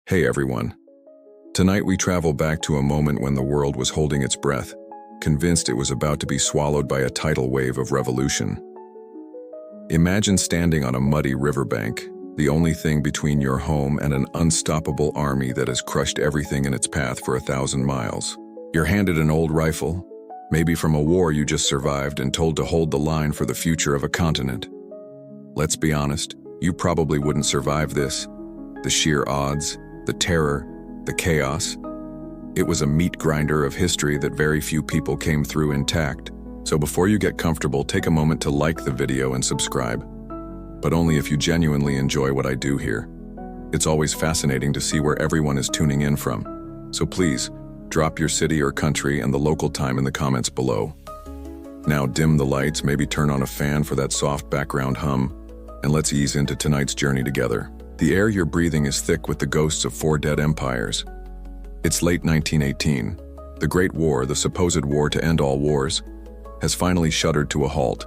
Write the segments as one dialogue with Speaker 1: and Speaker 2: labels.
Speaker 1: Hey everyone. Tonight we travel back to a moment when the world was holding its breath, convinced it was about to be swallowed by a tidal wave of revolution. Imagine standing on a muddy riverbank, the only thing between your home and an unstoppable army that has crushed everything in its path for 1,000 miles. You're handed an old rifle, maybe from a war you just survived, and told to hold the line for the future of a continent. Let's be honest, you probably wouldn't survive this. The sheer odds, the terror, the chaos. It was a meat grinder of history that very few people came through intact. So before you get comfortable, take a moment to like the video and subscribe. But only if you genuinely enjoy what I do here. It's always fascinating to see where everyone is tuning in from. So please, drop your city or country and the local time in the comments below. Now dim the lights, maybe turn on a fan for that soft background hum, and let's ease into tonight's journey together. The air you're breathing is thick with the ghosts of 4 dead empires. It's late 1918. The Great War, the supposed war to end all wars, has finally shuddered to a halt,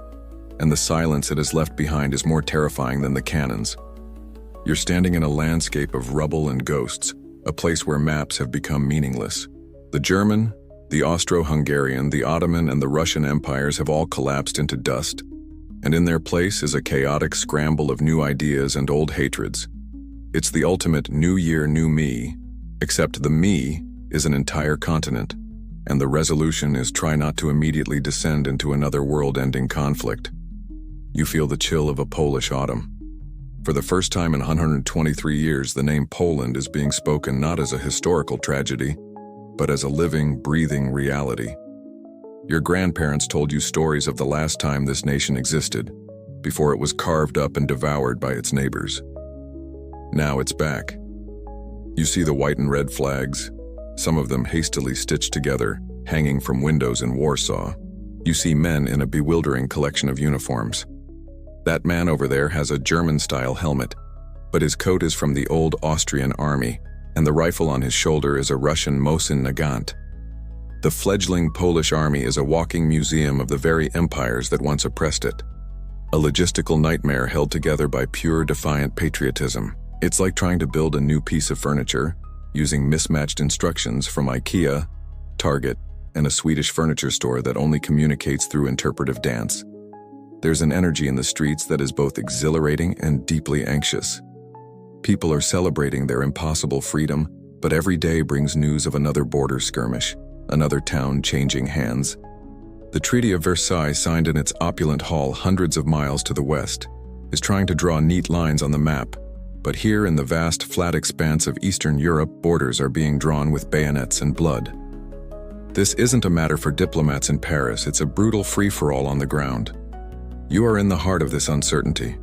Speaker 1: and the silence it has left behind is more terrifying than the cannons. You're standing in a landscape of rubble and ghosts, a place where maps have become meaningless. The German, the Austro-Hungarian, the Ottoman, and the Russian empires have all collapsed into dust, and in their place is a chaotic scramble of new ideas and old hatreds. It's the ultimate new year, new me, except the me is an entire continent, and the resolution is try not to immediately descend into another world-ending conflict. You feel the chill of a Polish autumn. For the first time in 123 years, the name Poland is being spoken not as a historical tragedy, but as a living, breathing reality. Your grandparents told you stories of the last time this nation existed, before it was carved up and devoured by its neighbors. Now it's back. You see the white and red flags, some of them hastily stitched together, hanging from windows in Warsaw. You see men in a bewildering collection of uniforms. That man over there has a German-style helmet, but his coat is from the old Austrian army, and the rifle on his shoulder is a Russian Mosin Nagant. The fledgling Polish army is a walking museum of the very empires that once oppressed it. A logistical nightmare held together by pure, defiant patriotism. It's like trying to build a new piece of furniture, using mismatched instructions from IKEA, Target, and a Swedish furniture store that only communicates through interpretive dance. There's an energy in the streets that is both exhilarating and deeply anxious. People are celebrating their impossible freedom, but every day brings news of another border skirmish, another town changing hands. The Treaty of Versailles, signed in its opulent hall hundreds of miles to the west, is trying to draw neat lines on the map, but here in the vast, flat expanse of Eastern Europe, borders are being drawn with bayonets and blood. This isn't a matter for diplomats in Paris, it's a brutal free-for-all on the ground. You are in the heart of this uncertainty.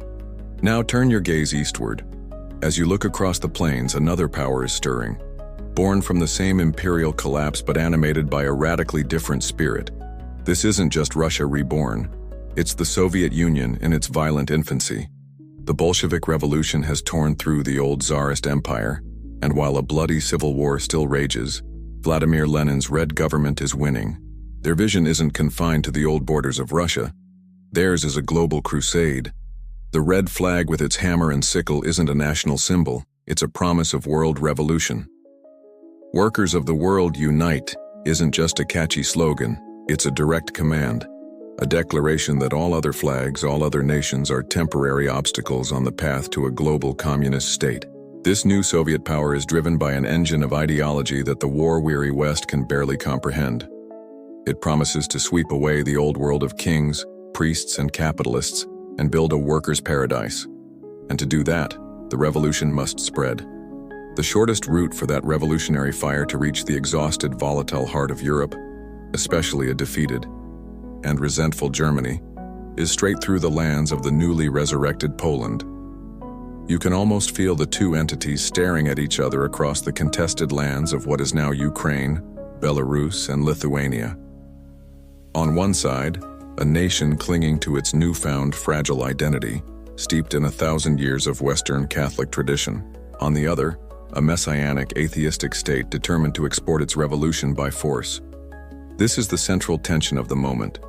Speaker 1: Now turn your gaze eastward. As you look across the plains, another power is stirring. Born from the same imperial collapse but animated by a radically different spirit. This isn't just Russia reborn. It's the Soviet Union in its violent infancy. The Bolshevik Revolution has torn through the old Tsarist empire, and while a bloody civil war still rages, Vladimir Lenin's Red government is winning. Their vision isn't confined to the old borders of Russia. Theirs is a global crusade. The red flag with its hammer and sickle isn't a national symbol, it's a promise of world revolution. Workers of the world unite isn't just a catchy slogan, it's a direct command, a declaration that all other flags, all other nations are temporary obstacles on the path to a global communist state. This new Soviet power is driven by an engine of ideology that the war-weary West can barely comprehend. It promises to sweep away the old world of kings, priests, and capitalists and build a workers' paradise. And to do that, the revolution must spread. The shortest route for that revolutionary fire to reach the exhausted, volatile heart of Europe, especially a defeated and resentful Germany, is straight through the lands of the newly resurrected Poland. You can almost feel the two entities staring at each other across the contested lands of what is now Ukraine, Belarus, and Lithuania. On one side, a nation clinging to its newfound fragile identity, steeped in 1,000 years of Western Catholic tradition. On the other, a messianic, atheistic state determined to export its revolution by force. This is the central tension of the moment.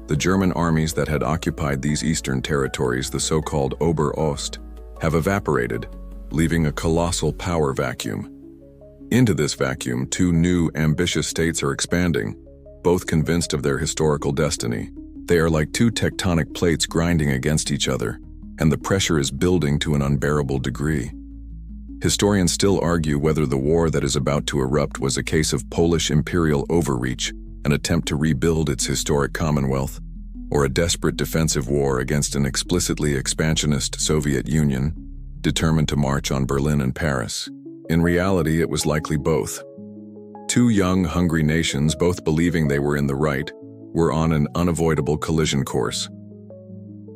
Speaker 1: The German armies that had occupied these eastern territories, the so-called Ober-Ost, have evaporated, leaving a colossal power vacuum. Into this vacuum, two new, ambitious states are expanding, both convinced of their historical destiny. They are like two tectonic plates grinding against each other, and the pressure is building to an unbearable degree. Historians still argue whether the war that is about to erupt was a case of Polish imperial overreach, an attempt to rebuild its historic commonwealth, or a desperate defensive war against an explicitly expansionist Soviet Union, determined to march on Berlin and Paris. In reality, it was likely both. Two young, hungry nations, both believing they were in the right, were on an unavoidable collision course.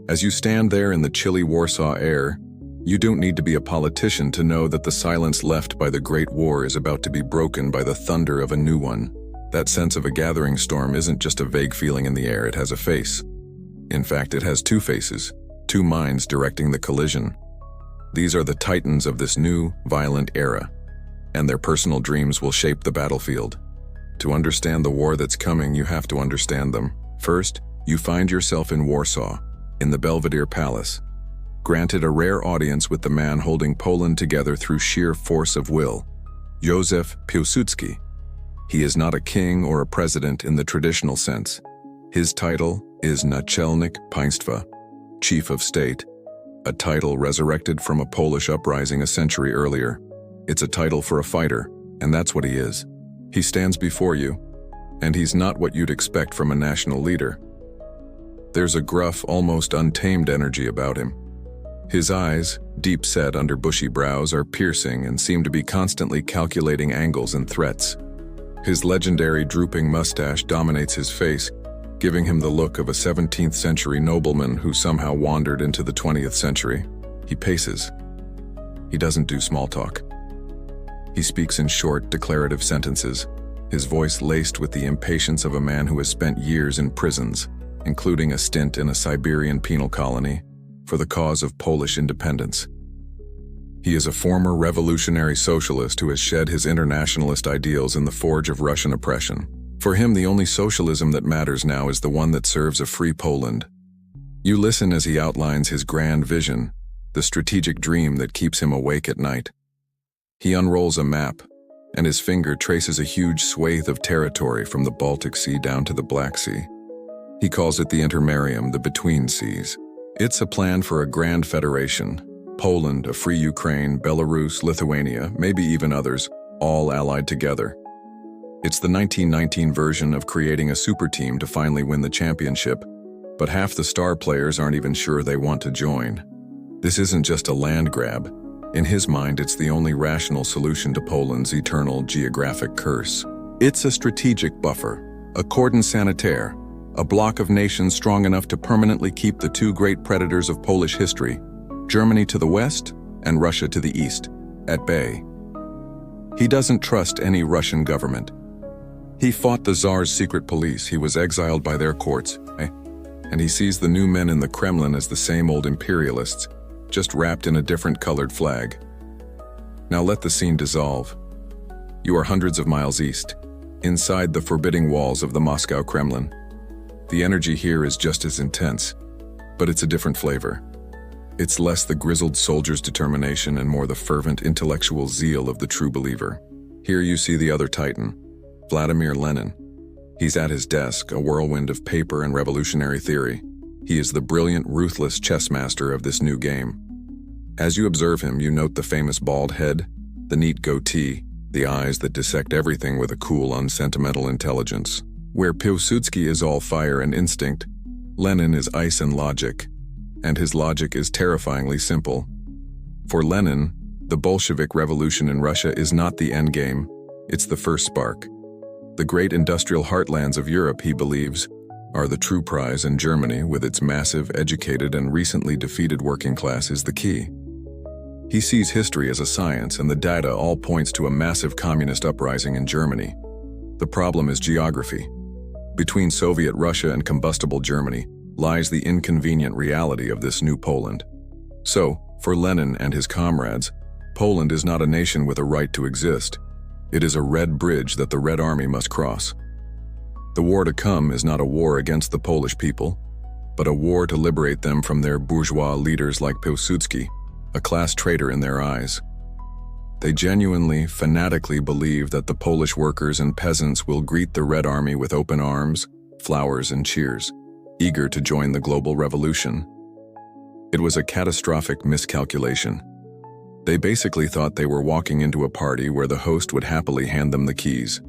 Speaker 1: As you stand there in the chilly Warsaw air, you don't need to be a politician to know that the silence left by the Great War is about to be broken by the thunder of a new one. That sense of a gathering storm isn't just a vague feeling in the air, it has a face. In fact, it has two faces, two minds directing the collision. These are the titans of this new, violent era, and their personal dreams will shape the battlefield. To understand the war that's coming, you have to understand them. First, you find yourself in Warsaw, in the Belvedere Palace, granted a rare audience with the man holding Poland together through sheer force of will, Józef Pilsudski. He is not a king or a president in the traditional sense. His title is Naczelnik Państwa, Chief of State, a title resurrected from a Polish uprising a century earlier. It's a title for a fighter, and that's what he is. He stands before you, and he's not what you'd expect from a national leader. There's a gruff, almost untamed energy about him. His eyes, deep set under bushy brows, are piercing and seem to be constantly calculating angles and threats. His legendary drooping mustache dominates his face, giving him the look of a 17th century nobleman who somehow wandered into the 20th century. He paces. He doesn't do small talk. He speaks in short, declarative sentences, his voice laced with the impatience of a man who has spent years in prisons, including a stint in a Siberian penal colony, for the cause of Polish independence. He is a former revolutionary socialist who has shed his internationalist ideals in the forge of Russian oppression. For him, the only socialism that matters now is the one that serves a free Poland. You listen as he outlines his grand vision, the strategic dream that keeps him awake at night. He unrolls a map, and his finger traces a huge swathe of territory from the Baltic Sea down to the Black Sea. He calls it the Intermarium, the Between Seas. It's a plan for a grand federation. Poland, a free Ukraine, Belarus, Lithuania, maybe even others, all allied together. It's the 1919 version of creating a super team to finally win the championship, but half the star players aren't even sure they want to join. This isn't just a land grab. In his mind, it's the only rational solution to Poland's eternal geographic curse. It's a strategic buffer, a cordon sanitaire, a block of nations strong enough to permanently keep the two great predators of Polish history, Germany to the west and Russia to the east, at bay. He doesn't trust any Russian government. He fought the Tsar's secret police, he was exiled by their courts, and he sees the new men in the Kremlin as the same old imperialists, just wrapped in a different colored flag. Now let the scene dissolve. You are hundreds of miles east, inside the forbidding walls of the Moscow Kremlin. The energy here is just as intense, but it's a different flavor. It's less the grizzled soldier's determination and more the fervent intellectual zeal of the true believer. Here you see the other titan, Vladimir Lenin. He's at his desk, a whirlwind of paper and revolutionary theory. He is the brilliant, ruthless chess master of this new game. As you observe him, you note the famous bald head, the neat goatee, the eyes that dissect everything with a cool, unsentimental intelligence. Where Pilsudski is all fire and instinct, Lenin is ice and logic, and his logic is terrifyingly simple. For Lenin, the Bolshevik Revolution in Russia is not the endgame, it's the first spark. The great industrial heartlands of Europe, he believes, are the true prize, and Germany, with its massive, educated, and recently defeated working class, is the key. He sees history as a science, and the data all points to a massive communist uprising in Germany. The problem is geography. Between Soviet Russia and combustible Germany lies the inconvenient reality of this new Poland. So, for Lenin and his comrades, Poland is not a nation with a right to exist. It is a red bridge that the Red Army must cross. The war to come is not a war against the Polish people, but a war to liberate them from their bourgeois leaders like Pilsudski, a class traitor in their eyes. They genuinely, fanatically believe that the Polish workers and peasants will greet the Red Army with open arms, flowers, and cheers, eager to join the global revolution. It was a catastrophic miscalculation. They basically thought they were walking into a party where the host would happily hand them the keys.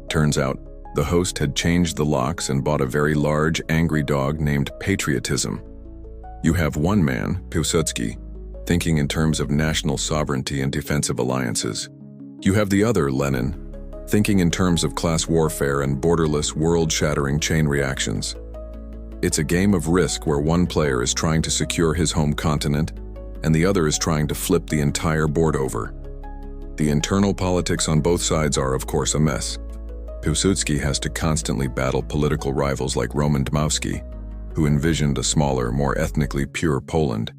Speaker 1: Turns out, the host had changed the locks and bought a very large, angry dog named Patriotism. You have one man, Pilsudski, thinking in terms of national sovereignty and defensive alliances. You have the other, Lenin, thinking in terms of class warfare and borderless, world-shattering chain reactions. It's a game of risk where one player is trying to secure his home continent and the other is trying to flip the entire board over. The internal politics on both sides are, of course, a mess. Pilsudski has to constantly battle political rivals like Roman Dmowski, who envisioned a smaller, more ethnically pure Poland,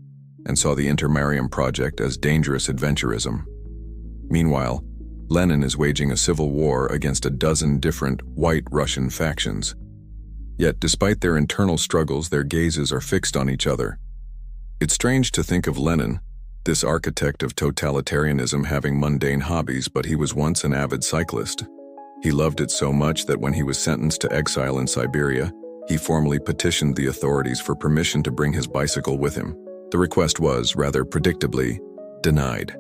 Speaker 1: and saw the Intermarium project as dangerous adventurism. Meanwhile, Lenin is waging a civil war against a dozen different white Russian factions. Yet, despite their internal struggles, their gazes are fixed on each other. It's strange to think of Lenin, this architect of totalitarianism, having mundane hobbies, but he was once an avid cyclist. He loved it so much that when he was sentenced to exile in Siberia, he formally petitioned the authorities for permission to bring his bicycle with him. The request was, rather predictably, denied.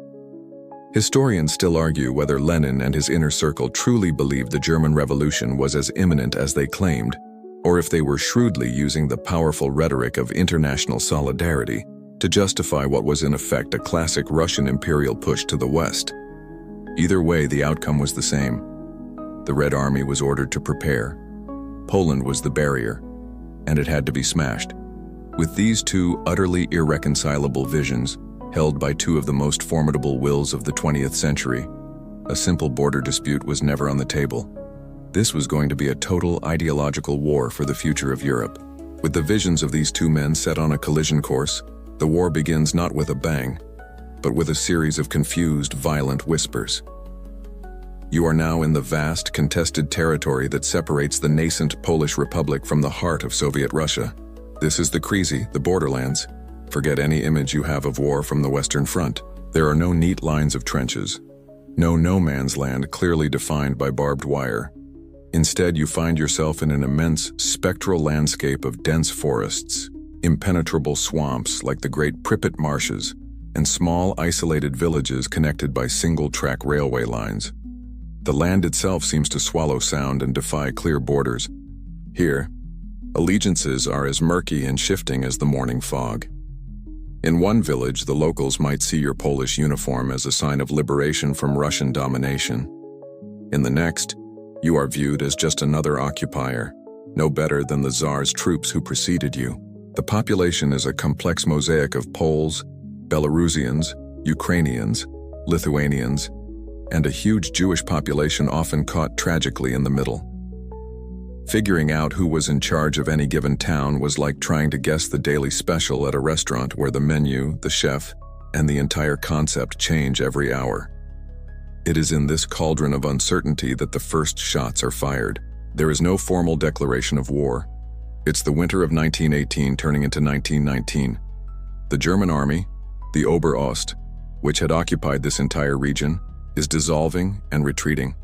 Speaker 1: Historians still argue whether Lenin and his inner circle truly believed the German Revolution was as imminent as they claimed, or if they were shrewdly using the powerful rhetoric of international solidarity to justify what was in effect a classic Russian imperial push to the West. Either way, the outcome was the same. The Red Army was ordered to prepare. Poland was the barrier, and it had to be smashed. With these two utterly irreconcilable visions, held by two of the most formidable wills of the 20th century, a simple border dispute was never on the table. This was going to be a total ideological war for the future of Europe. With the visions of these two men set on a collision course, the war begins not with a bang, but with a series of confused, violent whispers. You are now in the vast, contested territory that separates the nascent Polish Republic from the heart of Soviet Russia. This is the Kresy, the borderlands. Forget any image you have of war from the Western Front. There are no neat lines of trenches, no no-man's land clearly defined by barbed wire. Instead, you find yourself in an immense, spectral landscape of dense forests, impenetrable swamps like the Great Pripyat Marshes, and small, isolated villages connected by single-track railway lines. The land itself seems to swallow sound and defy clear borders. Here, allegiances are as murky and shifting as the morning fog. In one village, the locals might see your Polish uniform as a sign of liberation from Russian domination. In the next, you are viewed as just another occupier, no better than the Tsar's troops who preceded you. The population is a complex mosaic of Poles, Belarusians, Ukrainians, Lithuanians, and a huge Jewish population often caught tragically in the middle. Figuring out who was in charge of any given town was like trying to guess the daily special at a restaurant where the menu, the chef, and the entire concept change every hour. It is in this cauldron of uncertainty that the first shots are fired. There is no formal declaration of war. It's the winter of 1918 turning into 1919. The German army, the Oberost, which had occupied this entire region, is dissolving and retreating.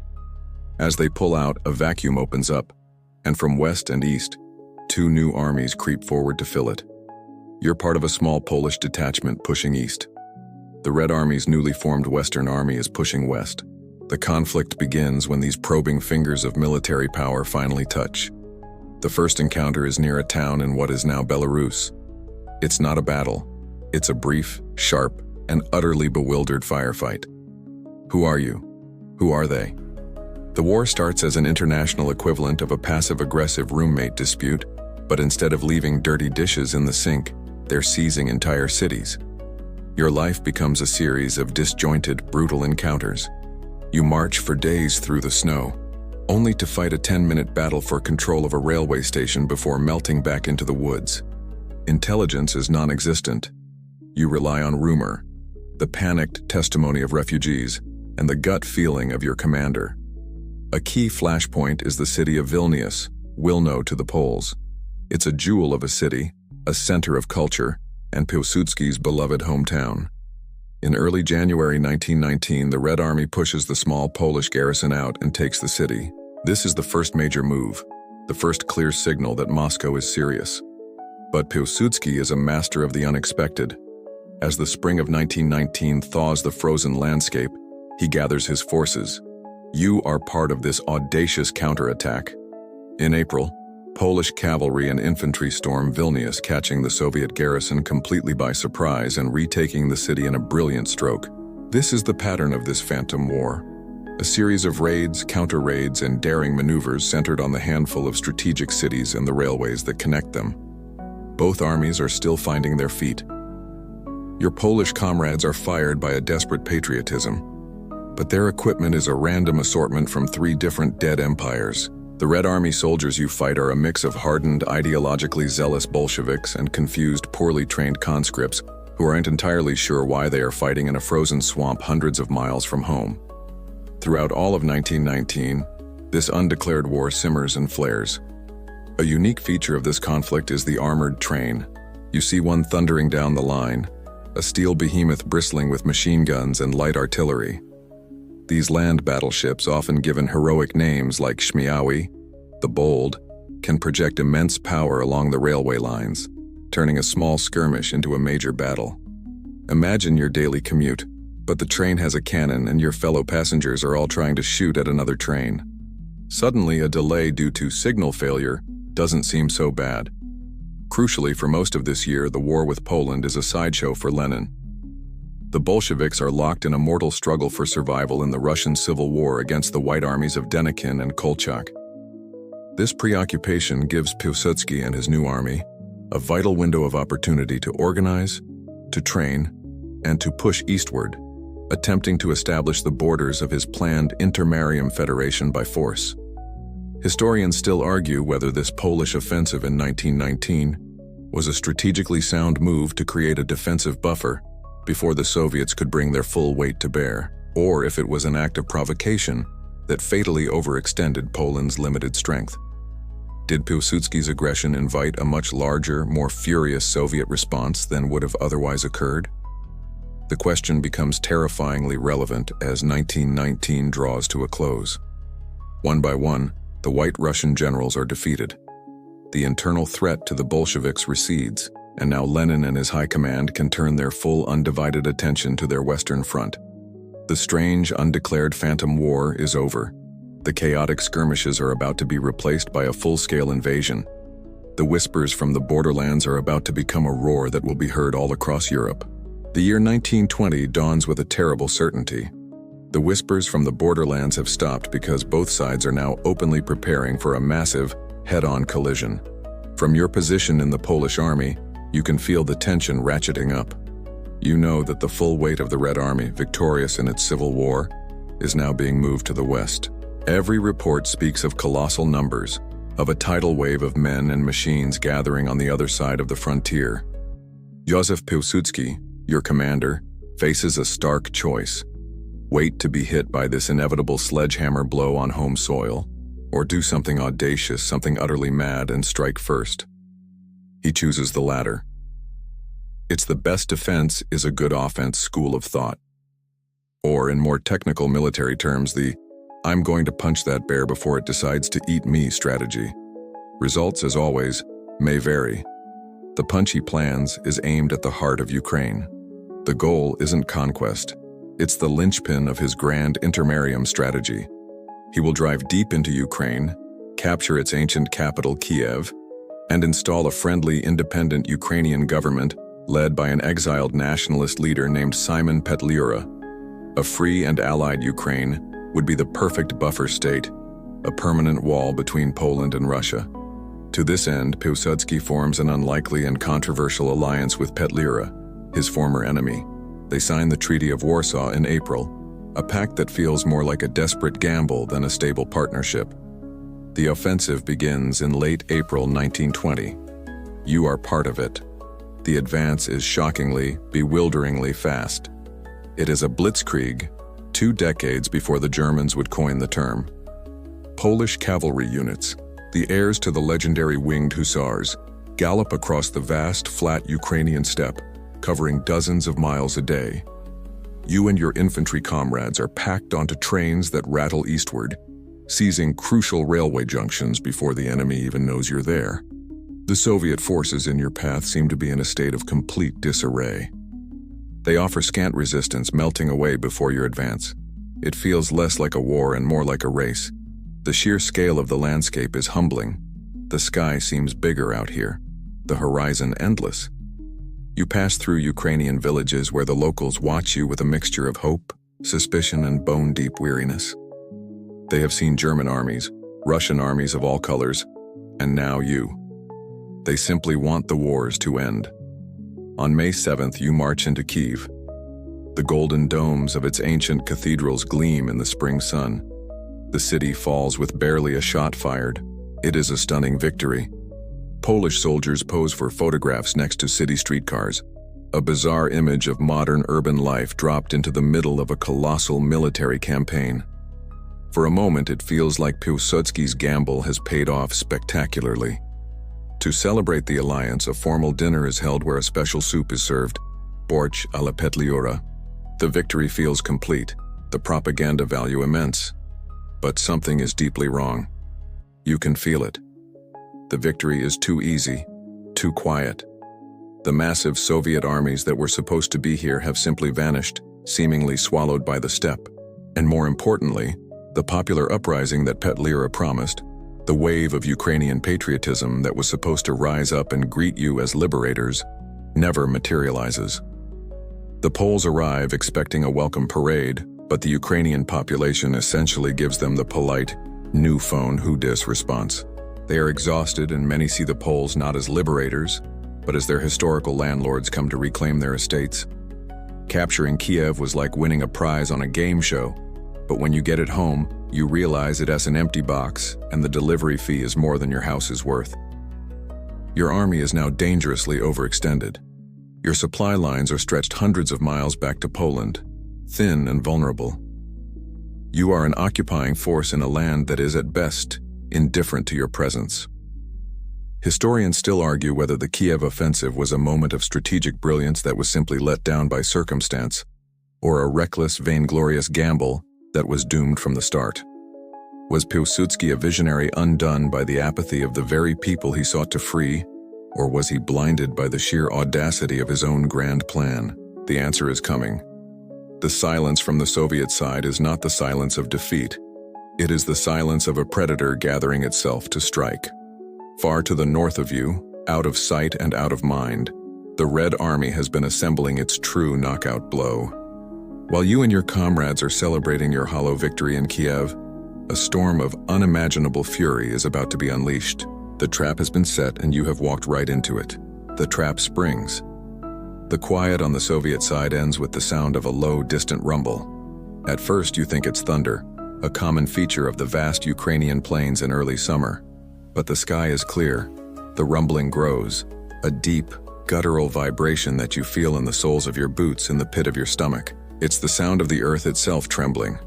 Speaker 1: As they pull out, a vacuum opens up, and from west and east, two new armies creep forward to fill it. You're part of a small Polish detachment pushing east. The Red Army's newly formed Western Army is pushing west. The conflict begins when these probing fingers of military power finally touch. The first encounter is near a town in what is now Belarus. It's not a battle. It's a brief, sharp, and utterly bewildered firefight. Who are you? Who are they? The war starts as an international equivalent of a passive-aggressive roommate dispute, but instead of leaving dirty dishes in the sink, they're seizing entire cities. Your life becomes a series of disjointed, brutal encounters. You march for days through the snow, only to fight a 10-minute battle for control of a railway station before melting back into the woods. Intelligence is non-existent. You rely on rumor, the panicked testimony of refugees, and the gut feeling of your commander. A key flashpoint is the city of Vilnius, Wilno to the Poles. It's a jewel of a city, a center of culture, and Pilsudski's beloved hometown. In early January 1919, the Red Army pushes the small Polish garrison out and takes the city. This is the first major move, the first clear signal that Moscow is serious. But Pilsudski is a master of the unexpected. As the spring of 1919 thaws the frozen landscape, he gathers his forces. You are part of this audacious counterattack. In April, Polish cavalry and infantry storm Vilnius, catching the Soviet garrison completely by surprise and retaking the city in a brilliant stroke. This is the pattern of this phantom war. A series of raids, counter-raids, and daring maneuvers centered on the handful of strategic cities and the railways that connect them. Both armies are still finding their feet. Your Polish comrades are fired by a desperate patriotism, but their equipment is a random assortment from 3 different dead empires. The Red Army soldiers you fight are a mix of hardened, ideologically zealous Bolsheviks and confused, poorly trained conscripts who aren't entirely sure why they are fighting in a frozen swamp hundreds of miles from home. Throughout all of 1919, this undeclared war simmers and flares. A unique feature of this conflict is the armored train. You see one thundering down the line, a steel behemoth bristling with machine guns and light artillery. These land battleships, often given heroic names like Śmiały, the Bold, can project immense power along the railway lines, turning a small skirmish into a major battle. Imagine your daily commute, but the train has a cannon and your fellow passengers are all trying to shoot at another train. Suddenly, a delay due to signal failure doesn't seem so bad. Crucially, for most of this year, the war with Poland is a sideshow for Lenin. The Bolsheviks are locked in a mortal struggle for survival in the Russian Civil War against the White Armies of Denikin and Kolchak. This preoccupation gives Pilsudski and his new army a vital window of opportunity to organize, to train, and to push eastward, attempting to establish the borders of his planned Intermarium Federation by force. Historians still argue whether this Polish offensive in 1919 was a strategically sound move to create a defensive buffer before the Soviets could bring their full weight to bear, or if it was an act of provocation that fatally overextended Poland's limited strength. Did Pilsudski's aggression invite a much larger, more furious Soviet response than would have otherwise occurred? The question becomes terrifyingly relevant as 1919 draws to a close. One by one, the White Russian generals are defeated. The internal threat to the Bolsheviks recedes, and now Lenin and his high command can turn their full undivided attention to their Western Front. The strange, undeclared phantom war is over. The chaotic skirmishes are about to be replaced by a full-scale invasion. The whispers from the borderlands are about to become a roar that will be heard all across Europe. The year 1920 dawns with a terrible certainty. The whispers from the borderlands have stopped because both sides are now openly preparing for a massive, head-on collision. From your position in the Polish army, you can feel the tension ratcheting up. You know that the full weight of the Red Army, victorious in its civil war, is now being moved to the west. Every report speaks of colossal numbers, of a tidal wave of men and machines gathering on the other side of the frontier. Józef Pilsudski, your commander, faces a stark choice. Wait to be hit by this inevitable sledgehammer blow on home soil, or do something audacious, something utterly mad, and strike first. He chooses the latter. It's the best defense is a good offense school of thought. Or, in more technical military terms, the I'm going to punch that bear before it decides to eat me strategy. Results, as always, may vary. The punch he plans is aimed at the heart of Ukraine. The goal isn't conquest. It's the linchpin of his grand Intermarium strategy. He will drive deep into Ukraine, capture its ancient capital, Kiev, and install a friendly, independent Ukrainian government led by an exiled nationalist leader named Simon Petlura. A free and allied Ukraine would be the perfect buffer state, a permanent wall between Poland and Russia. To this end, Pilsudski forms an unlikely and controversial alliance with Petlura, his former enemy. They sign the Treaty of Warsaw in April, a pact that feels more like a desperate gamble than a stable partnership. The offensive begins in late April 1920. You are part of it. The advance is shockingly, bewilderingly fast. It is a blitzkrieg, 2 decades before the Germans would coin the term. Polish cavalry units, the heirs to the legendary winged hussars, gallop across the vast, flat Ukrainian steppe, covering dozens of miles a day. You and your infantry comrades are packed onto trains that rattle eastward, seizing crucial railway junctions before the enemy even knows you're there. The Soviet forces in your path seem to be in a state of complete disarray. They offer scant resistance, melting away before your advance. It feels less like a war and more like a race. The sheer scale of the landscape is humbling. The sky seems bigger out here, the horizon endless. You pass through Ukrainian villages where the locals watch you with a mixture of hope, suspicion, and bone-deep weariness. They have seen German armies, Russian armies of all colors, and now you. They simply want the wars to end. On May 7th, you march into Kyiv. The golden domes of its ancient cathedrals gleam in the spring sun. The city falls with barely a shot fired. It is a stunning victory. Polish soldiers pose for photographs next to city streetcars, a bizarre image of modern urban life dropped into the middle of a colossal military campaign. For a moment, it feels like Pilsudski's gamble has paid off spectacularly. To celebrate the alliance, a formal dinner is held where a special soup is served, borщ à la petliura. The victory feels complete, the propaganda value immense. But something is deeply wrong. You can feel it. The victory is too easy, too quiet. The massive Soviet armies that were supposed to be here have simply vanished, seemingly swallowed by the steppe. And more importantly, the popular uprising that Petliura promised, the wave of Ukrainian patriotism that was supposed to rise up and greet you as liberators, never materializes. The Poles arrive expecting a welcome parade, but the Ukrainian population essentially gives them the polite, "new phone, who dis" response. They are exhausted, and many see the Poles not as liberators, but as their historical landlords come to reclaim their estates. Capturing Kiev was like winning a prize on a game show, but when you get it home, you realize it has an empty box, and the delivery fee is more than your house is worth. Your army is now dangerously overextended. Your supply lines are stretched hundreds of miles back to Poland, thin and vulnerable. You are an occupying force in a land that is at best indifferent to your presence. Historians still argue whether the Kiev offensive was a moment of strategic brilliance that was simply let down by circumstance, or a reckless, vainglorious gamble that was doomed from the start. Was Pilsudski a visionary undone by the apathy of the very people he sought to free, or was he blinded by the sheer audacity of his own grand plan? The answer is coming. The silence from the Soviet side is not the silence of defeat. It is the silence of a predator gathering itself to strike. Far to the north of you, out of sight and out of mind, the Red Army has been assembling its true knockout blow. While you and your comrades are celebrating your hollow victory in Kiev, a storm of unimaginable fury is about to be unleashed. The trap has been set and you have walked right into it. The trap springs. The quiet on the Soviet side ends with the sound of a low, distant rumble. At first you think it's thunder, a common feature of the vast Ukrainian plains in early summer. But the sky is clear. The rumbling grows, a deep, guttural vibration that you feel in the soles of your boots in the pit of your stomach. It's the sound of the earth itself trembling.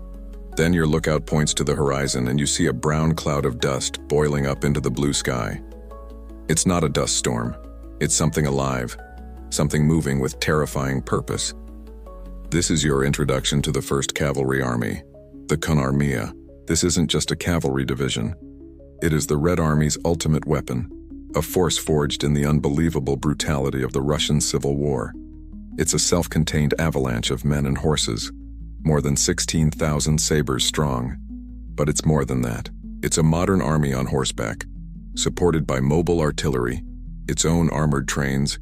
Speaker 1: Then your lookout points to the horizon and you see a brown cloud of dust boiling up into the blue sky. It's not a dust storm. It's something alive, something moving with terrifying purpose. This is your introduction to the 1st Cavalry Army, the Konarmia. This isn't just a cavalry division. It is the Red Army's ultimate weapon, a force forged in the unbelievable brutality of the Russian Civil War. It's a self-contained avalanche of men and horses, more than 16,000 sabers strong. But it's more than that. It's a modern army on horseback, supported by mobile artillery, its own armored trains,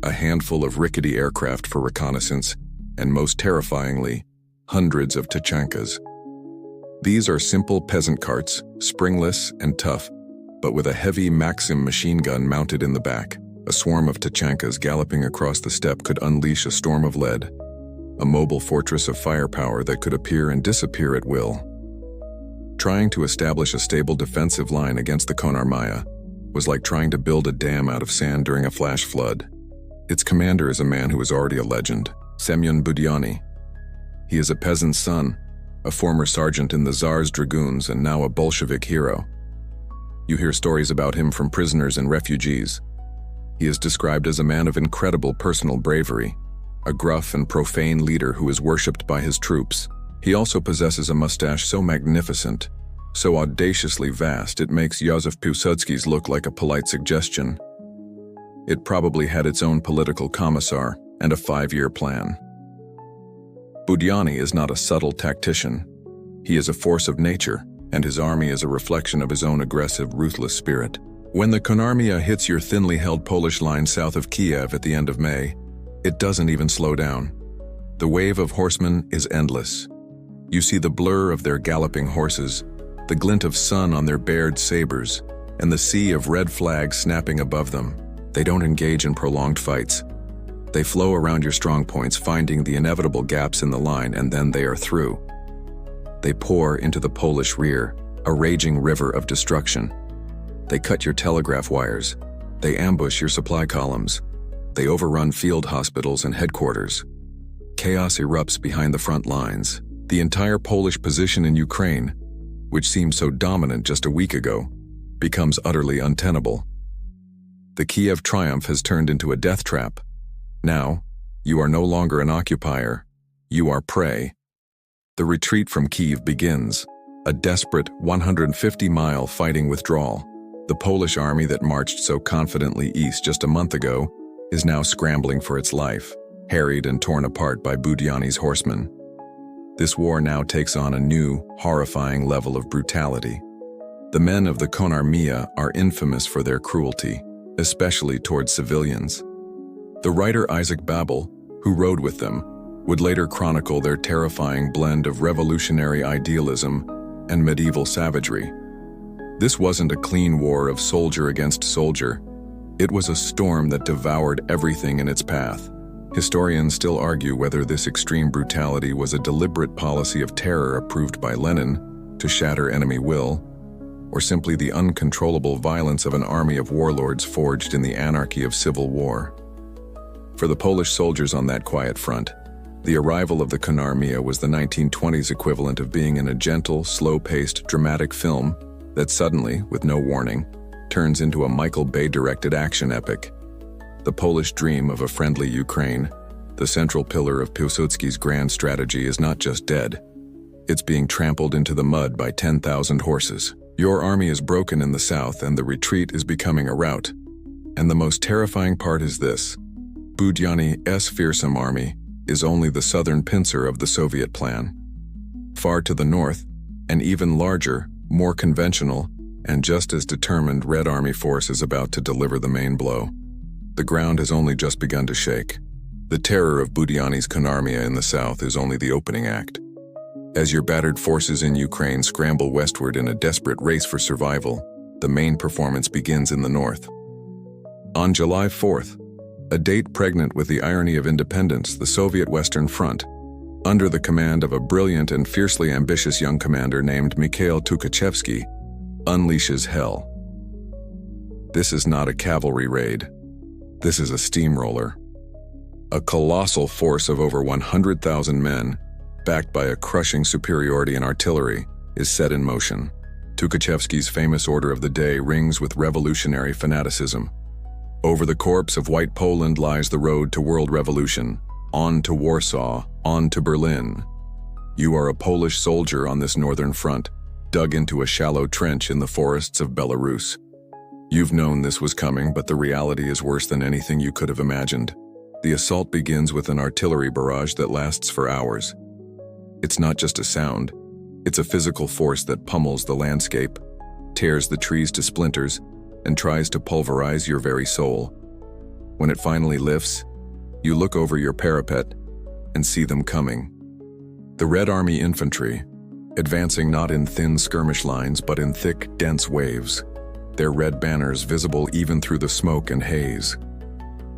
Speaker 1: a handful of rickety aircraft for reconnaissance, and most terrifyingly, hundreds of tachankas. These are simple peasant carts, springless and tough, but with a heavy Maxim machine gun mounted in the back. A swarm of tachankas galloping across the steppe could unleash a storm of lead, a mobile fortress of firepower that could appear and disappear at will. Trying to establish a stable defensive line against the Konarmaya was like trying to build a dam out of sand during a flash flood. Its commander is a man who is already a legend, Semyon Budyonny. He is a peasant's son, a former sergeant in the Tsar's dragoons and now a Bolshevik hero. You hear stories about him from prisoners and refugees. He is described as a man of incredible personal bravery, a gruff and profane leader who is worshipped by his troops. He also possesses a mustache so magnificent, so audaciously vast it makes Joseph Pilsudski's look like a polite suggestion. It probably had its own political commissar and a 5-year plan. Budyani is not a subtle tactician. He is a force of nature, and his army is a reflection of his own aggressive, ruthless spirit. When the Konarmia hits your thinly held Polish line south of Kiev at the end of May, it doesn't even slow down. The wave of horsemen is endless. You see the blur of their galloping horses, the glint of sun on their bared sabers, and the sea of red flags snapping above them. They don't engage in prolonged fights. They flow around your strong points, finding the inevitable gaps in the line, and then they are through. They pour into the Polish rear, a raging river of destruction. They cut your telegraph wires. They ambush your supply columns. They overrun field hospitals and headquarters. Chaos erupts behind the front lines. The entire Polish position in Ukraine, which seemed so dominant just a week ago, becomes utterly untenable. The Kiev triumph has turned into a death trap. Now, you are no longer an occupier. You are prey. The retreat from Kiev begins, a desperate 150-mile fighting withdrawal. The Polish army that marched so confidently east just a month ago is now scrambling for its life, harried and torn apart by Budyani's horsemen. This war now takes on a new, horrifying level of brutality. The men of the Konarmia are infamous for their cruelty, especially towards civilians. The writer Isaac Babel, who rode with them, would later chronicle their terrifying blend of revolutionary idealism and medieval savagery. This wasn't a clean war of soldier against soldier. It was a storm that devoured everything in its path. Historians still argue whether this extreme brutality was a deliberate policy of terror approved by Lenin to shatter enemy will, or simply the uncontrollable violence of an army of warlords forged in the anarchy of civil war. For the Polish soldiers on that quiet front, the arrival of the Konarmia was the 1920s equivalent of being in a gentle, slow-paced, dramatic film that suddenly, with no warning, turns into a Michael Bay-directed action epic. The Polish dream of a friendly Ukraine, the central pillar of Pilsudski's grand strategy, is not just dead. It's being trampled into the mud by 10,000 horses. Your army is broken in the south and the retreat is becoming a rout. And the most terrifying part is this: Budyani's fearsome army is only the southern pincer of the Soviet plan. Far to the north, an even larger, more conventional, and just as determined Red Army force is about to deliver the main blow. The ground has only just begun to shake. The terror of Budyani's Konarmia in the south is only the opening act. As your battered forces in Ukraine scramble westward in a desperate race for survival, the main performance begins in the north. On July 4th, a date pregnant with the irony of independence, the Soviet Western Front, under the command of a brilliant and fiercely ambitious young commander named Mikhail Tukhachevsky, unleashes hell. This is not a cavalry raid. This is a steamroller. A colossal force of over 100,000 men, backed by a crushing superiority in artillery, is set in motion. Tukhachevsky's famous order of the day rings with revolutionary fanaticism. Over the corpse of white Poland lies the road to world revolution. On to Warsaw, on to Berlin. You are a Polish soldier on this northern front, dug into a shallow trench in the forests of Belarus. You've known this was coming, but the reality is worse than anything you could have imagined. The assault begins with an artillery barrage that lasts for hours. It's not just a sound. It's a physical force that pummels the landscape, tears the trees to splinters, and tries to pulverize your very soul. When it finally lifts, you look over your parapet and see them coming. The Red Army infantry, advancing not in thin skirmish lines but in thick, dense waves, their red banners visible even through the smoke and haze.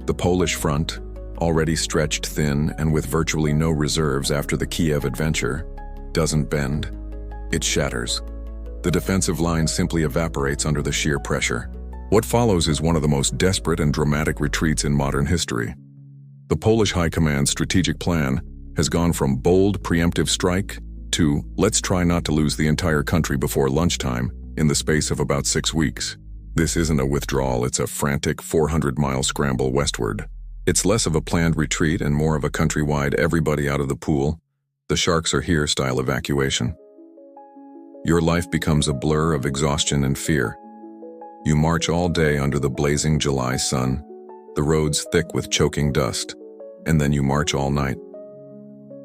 Speaker 1: The Polish front, already stretched thin and with virtually no reserves after the Kiev adventure, doesn't bend. It shatters. The defensive line simply evaporates under the sheer pressure. What follows is one of the most desperate and dramatic retreats in modern history. The Polish High Command's strategic plan has gone from bold preemptive strike to let's try not to lose the entire country before lunchtime in the space of about 6 weeks. This isn't a withdrawal, it's a frantic 400-mile scramble westward. It's less of a planned retreat and more of a countrywide everybody out of the pool, the sharks are here style evacuation. Your life becomes a blur of exhaustion and fear. You march all day under the blazing July sun, the roads thick with choking dust, and then you march all night.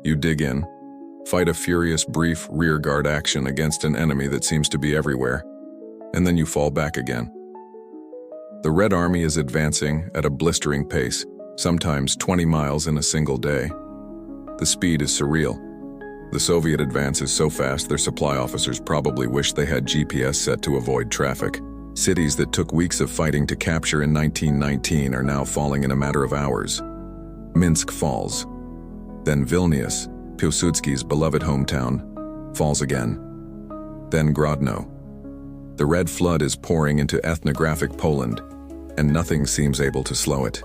Speaker 1: You dig in, fight a furious, brief rearguard action against an enemy that seems to be everywhere, and then you fall back again. The Red Army is advancing at a blistering pace, sometimes 20 miles in a single day. The speed is surreal. The Soviet advance is so fast their supply officers probably wish they had GPS set to avoid traffic. Cities that took weeks of fighting to capture in 1919 are now falling in a matter of hours. Minsk falls. Then Vilnius, Pilsudski's beloved hometown, falls again. Then Grodno. The red flood is pouring into ethnographic Poland, and nothing seems able to slow it.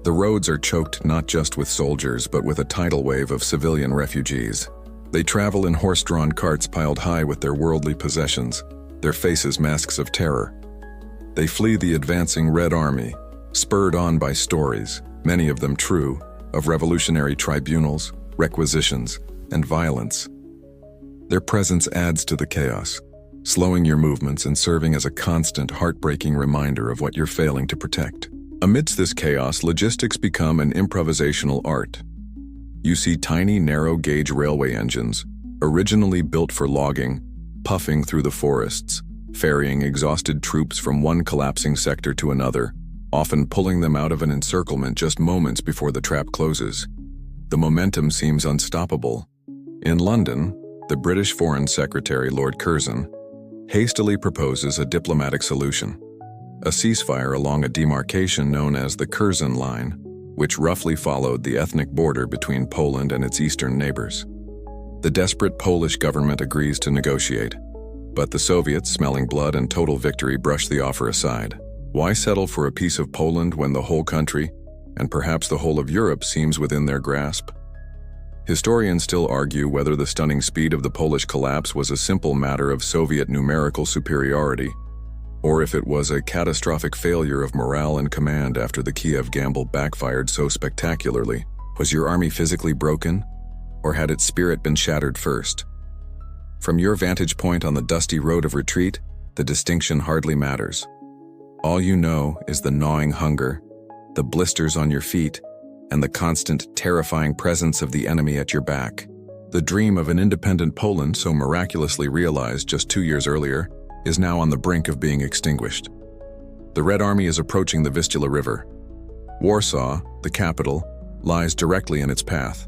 Speaker 1: The roads are choked not just with soldiers, but with a tidal wave of civilian refugees. They travel in horse-drawn carts piled high with their worldly possessions, their faces masks of terror. They flee the advancing Red Army, spurred on by stories, many of them true, of revolutionary tribunals, requisitions, and violence. Their presence adds to the chaos, slowing your movements and serving as a constant, heartbreaking reminder of what you're failing to protect. Amidst this chaos, logistics become an improvisational art. You see tiny, narrow-gauge railway engines, originally built for logging, puffing through the forests, ferrying exhausted troops from one collapsing sector to another, often pulling them out of an encirclement just moments before the trap closes. The momentum seems unstoppable. In London, the British Foreign Secretary Lord Curzon hastily proposes a diplomatic solution, a ceasefire along a demarcation known as the Curzon Line, which roughly followed the ethnic border between Poland and its eastern neighbors. The desperate Polish government agrees to negotiate, but the Soviets, smelling blood and total victory, brush the offer aside. Why settle for a piece of Poland when the whole country, and perhaps the whole of Europe, seems within their grasp? Historians still argue whether the stunning speed of the Polish collapse was a simple matter of Soviet numerical superiority, or if it was a catastrophic failure of morale and command after the Kiev gamble backfired so spectacularly. Was your army physically broken, or had its spirit been shattered first? From your vantage point on the dusty road of retreat, the distinction hardly matters. All you know is the gnawing hunger, the blisters on your feet, and the constant, terrifying presence of the enemy at your back. The dream of an independent Poland, so miraculously realized just 2 years earlier, is now on the brink of being extinguished. The Red Army is approaching the Vistula River. Warsaw, the capital, lies directly in its path.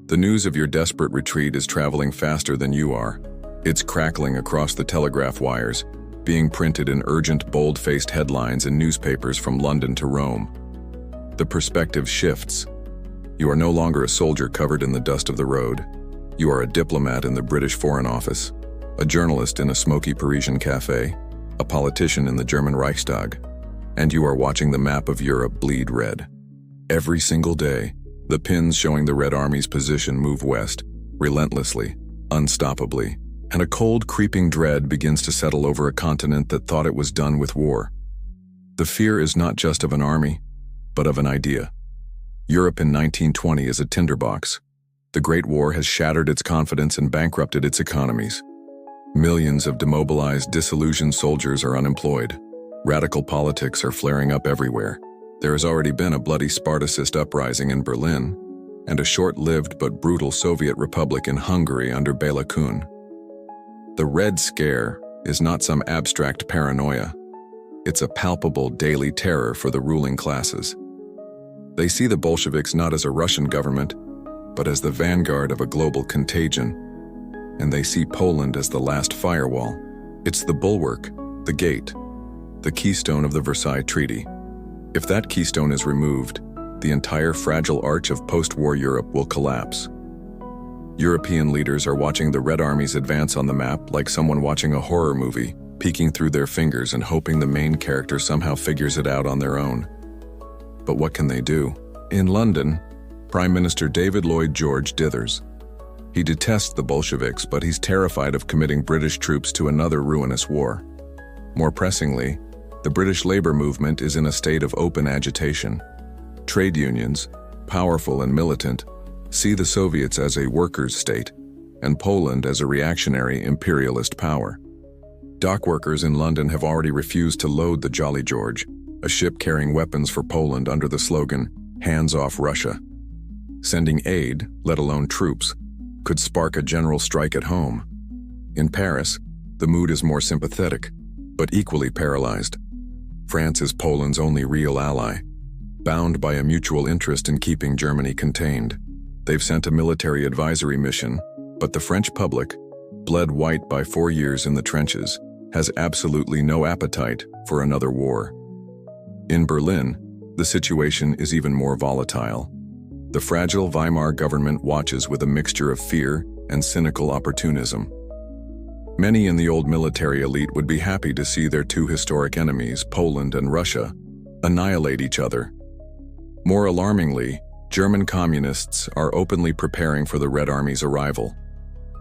Speaker 1: The news of your desperate retreat is traveling faster than you are. It's crackling across the telegraph wires, being printed in urgent, bold-faced headlines in newspapers from London to Rome. The perspective shifts. You are no longer a soldier covered in the dust of the road. You are a diplomat in the British Foreign Office, a journalist in a smoky Parisian cafe, a politician in the German Reichstag, and you are watching the map of Europe bleed red. Every single day, the pins showing the Red Army's position move west, relentlessly, unstoppably, and a cold, creeping dread begins to settle over a continent that thought it was done with war. The fear is not just of an army, but of an idea. Europe in 1920 is a tinderbox. The Great War has shattered its confidence and bankrupted its economies. Millions of demobilized, disillusioned soldiers are unemployed. Radical politics are flaring up everywhere. There has already been a bloody Spartacist uprising in Berlin, and a short-lived but brutal Soviet republic in Hungary under Bela Kun. The Red Scare is not some abstract paranoia. It's a palpable daily terror for the ruling classes. They see the Bolsheviks not as a Russian government, but as the vanguard of a global contagion, and they see Poland as the last firewall. It's the bulwark, the gate, the keystone of the Versailles Treaty. If that keystone is removed, the entire fragile arch of post-war Europe will collapse. European leaders are watching the Red Army's advance on the map like someone watching a horror movie, peeking through their fingers and hoping the main character somehow figures it out on their own. But what can they do? In London, Prime Minister David Lloyd George dithers. He detests the Bolsheviks, but he's terrified of committing British troops to another ruinous war. More pressingly, the British labor movement is in a state of open agitation. Trade unions, powerful and militant, see the Soviets as a workers' state, and Poland as a reactionary imperialist power. Dock workers in London have already refused to load the Jolly George, a ship carrying weapons for Poland under the slogan, "Hands off Russia." Sending aid, let alone troops, could spark a general strike at home. In Paris, the mood is more sympathetic, but equally paralyzed. France is Poland's only real ally, bound by a mutual interest in keeping Germany contained. They've sent a military advisory mission, but the French public, bled white by 4 years in the trenches, has absolutely no appetite for another war. In Berlin, the situation is even more volatile. The fragile Weimar government watches with a mixture of fear and cynical opportunism. Many in the old military elite would be happy to see their two historic enemies, Poland and Russia, annihilate each other. More alarmingly, German communists are openly preparing for the Red Army's arrival.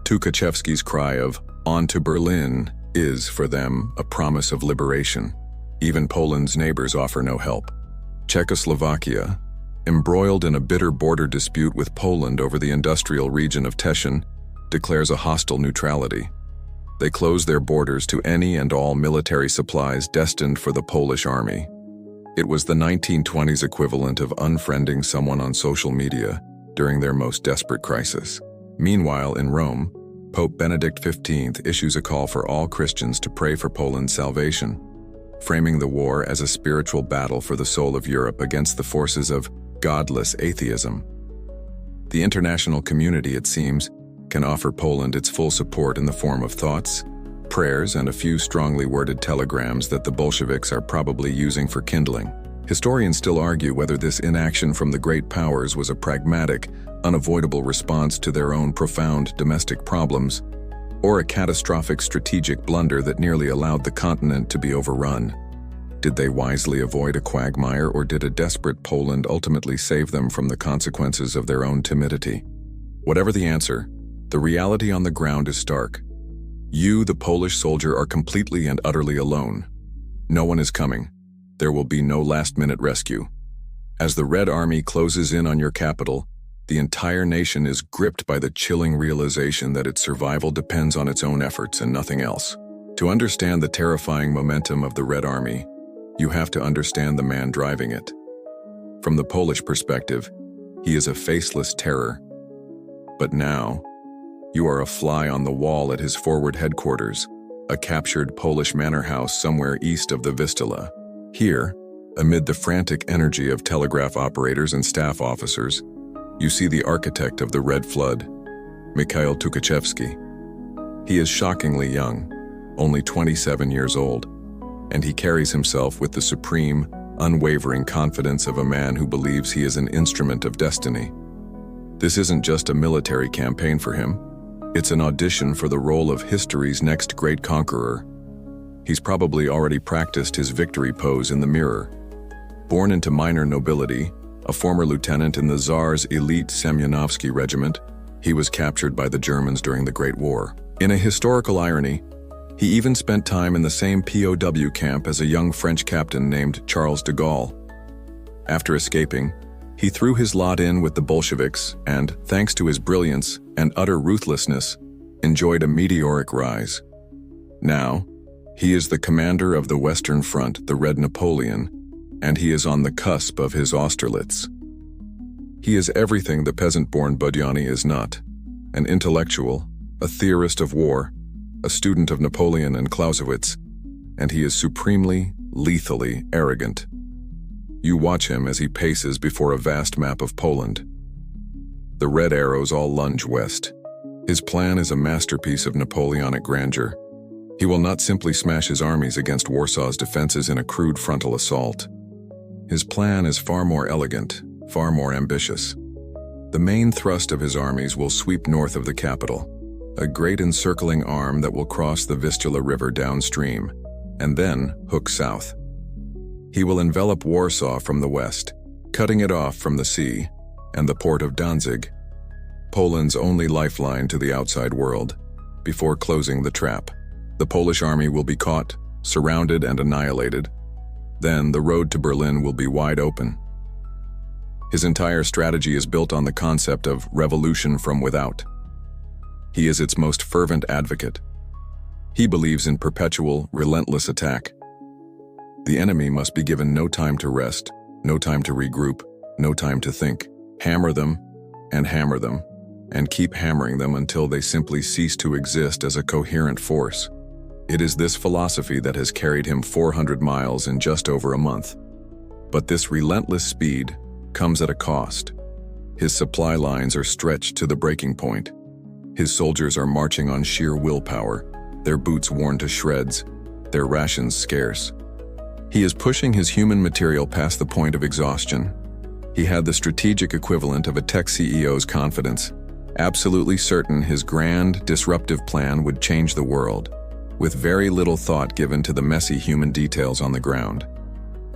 Speaker 1: Tukhachevsky's cry of "On to Berlin" is, for them, a promise of liberation. Even Poland's neighbors offer no help. Czechoslovakia, embroiled in a bitter border dispute with Poland over the industrial region of Teschen, declares a hostile neutrality. They close their borders to any and all military supplies destined for the Polish army. It was the 1920s equivalent of unfriending someone on social media during their most desperate crisis. Meanwhile, in Rome, Pope Benedict XV issues a call for all Christians to pray for Poland's salvation, framing the war as a spiritual battle for the soul of Europe against the forces of godless atheism. The international community, it seems, can offer Poland its full support in the form of thoughts, prayers, and a few strongly worded telegrams that the Bolsheviks are probably using for kindling. Historians still argue whether this inaction from the great powers was a pragmatic, unavoidable response to their own profound domestic problems, or a catastrophic strategic blunder that nearly allowed the continent to be overrun. Did they wisely avoid a quagmire, or did a desperate Poland ultimately save them from the consequences of their own timidity? Whatever the answer, the reality on the ground is stark. You, the Polish soldier, are completely and utterly alone. No one is coming. There will be no last-minute rescue. As the Red Army closes in on your capital, the entire nation is gripped by the chilling realization that its survival depends on its own efforts and nothing else. To understand the terrifying momentum of the Red Army, you have to understand the man driving it. From the Polish perspective, he is a faceless terror. But now, you are a fly on the wall at his forward headquarters, a captured Polish manor house somewhere east of the Vistula. Here, amid the frantic energy of telegraph operators and staff officers, you see the architect of the Red Flood, Mikhail Tukhachevsky. He is shockingly young, only 27 years old, and he carries himself with the supreme, unwavering confidence of a man who believes he is an instrument of destiny. This isn't just a military campaign for him. It's an audition for the role of history's next great conqueror. He's probably already practiced his victory pose in the mirror. Born into minor nobility, a former lieutenant in the Tsar's elite Semyonovsky regiment, he was captured by the Germans during the Great War. In a historical irony, he even spent time in the same POW camp as a young French captain named Charles de Gaulle. After escaping, he threw his lot in with the Bolsheviks and, thanks to his brilliance and utter ruthlessness, enjoyed a meteoric rise. Now, he is the commander of the Western Front, the Red Napoleon, and he is on the cusp of his Austerlitz. He is everything the peasant-born Budyani is not: an intellectual, a theorist of war, a student of Napoleon and Clausewitz, and he is supremely, lethally arrogant. You watch him as he paces before a vast map of Poland. The red arrows all lunge west. His plan is a masterpiece of Napoleonic grandeur. He will not simply smash his armies against Warsaw's defenses in a crude frontal assault. His plan is far more elegant, far more ambitious. The main thrust of his armies will sweep north of the capital, a great encircling arm that will cross the Vistula River downstream, and then hook south. He will envelop Warsaw from the west, cutting it off from the sea and the port of Danzig, Poland's only lifeline to the outside world, before closing the trap. The Polish army will be caught, surrounded, and annihilated. Then the road to Berlin will be wide open. His entire strategy is built on the concept of revolution from without. He is its most fervent advocate. He believes in perpetual, relentless attack. The enemy must be given no time to rest, no time to regroup, no time to think. Hammer them, and keep hammering them until they simply cease to exist as a coherent force. It is this philosophy that has carried him 400 miles in just over a month. But this relentless speed comes at a cost. His supply lines are stretched to the breaking point. His soldiers are marching on sheer willpower, their boots worn to shreds, their rations scarce. He is pushing his human material past the point of exhaustion. He had the strategic equivalent of a tech CEO's confidence, absolutely certain his grand, disruptive plan would change the world, with very little thought given to the messy human details on the ground.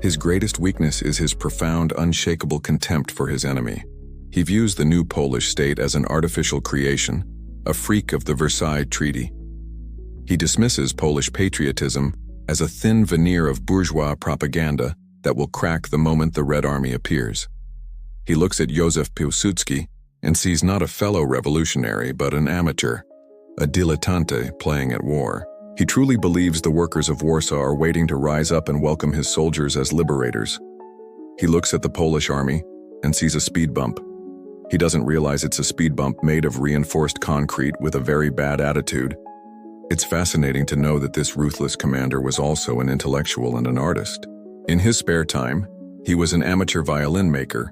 Speaker 1: His greatest weakness is his profound, unshakable contempt for his enemy. He views the new Polish state as an artificial creation, a freak of the Versailles Treaty. He dismisses Polish patriotism as a thin veneer of bourgeois propaganda that will crack the moment the Red Army appears. He looks at Józef Pilsudski and sees not a fellow revolutionary but an amateur, a dilettante playing at war. He truly believes the workers of Warsaw are waiting to rise up and welcome his soldiers as liberators. He looks at the Polish army and sees a speed bump. He doesn't realize it's a speed bump made of reinforced concrete with a very bad attitude. It's fascinating to know that this ruthless commander was also an intellectual and an artist. In his spare time, he was an amateur violin maker,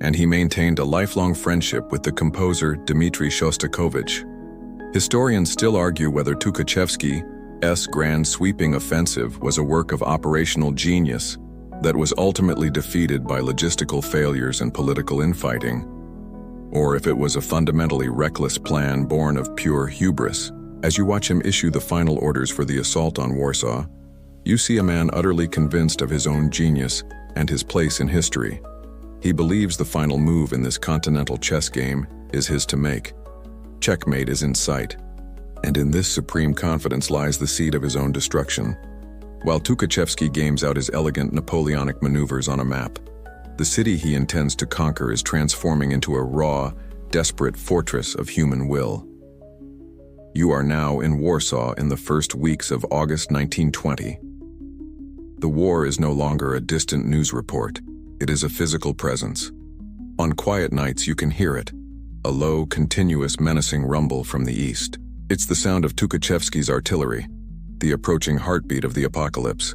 Speaker 1: and he maintained a lifelong friendship with the composer Dmitri Shostakovich. Historians still argue whether Tukhachevsky's grand sweeping offensive was a work of operational genius that was ultimately defeated by logistical failures and political infighting, or if it was a fundamentally reckless plan born of pure hubris. As you watch him issue the final orders for the assault on Warsaw, you see a man utterly convinced of his own genius and his place in history. He believes the final move in this continental chess game is his to make. Checkmate is in sight, and in this supreme confidence lies the seed of his own destruction. While Tukhachevsky games out his elegant Napoleonic maneuvers on a map, the city he intends to conquer is transforming into a raw, desperate fortress of human will. You are now in Warsaw in the first weeks of August 1920. The war is no longer a distant news report. It is a physical presence. On quiet nights you can hear it, a low, continuous, menacing rumble from the east. It's the sound of Tukhachevsky's artillery, the approaching heartbeat of the apocalypse.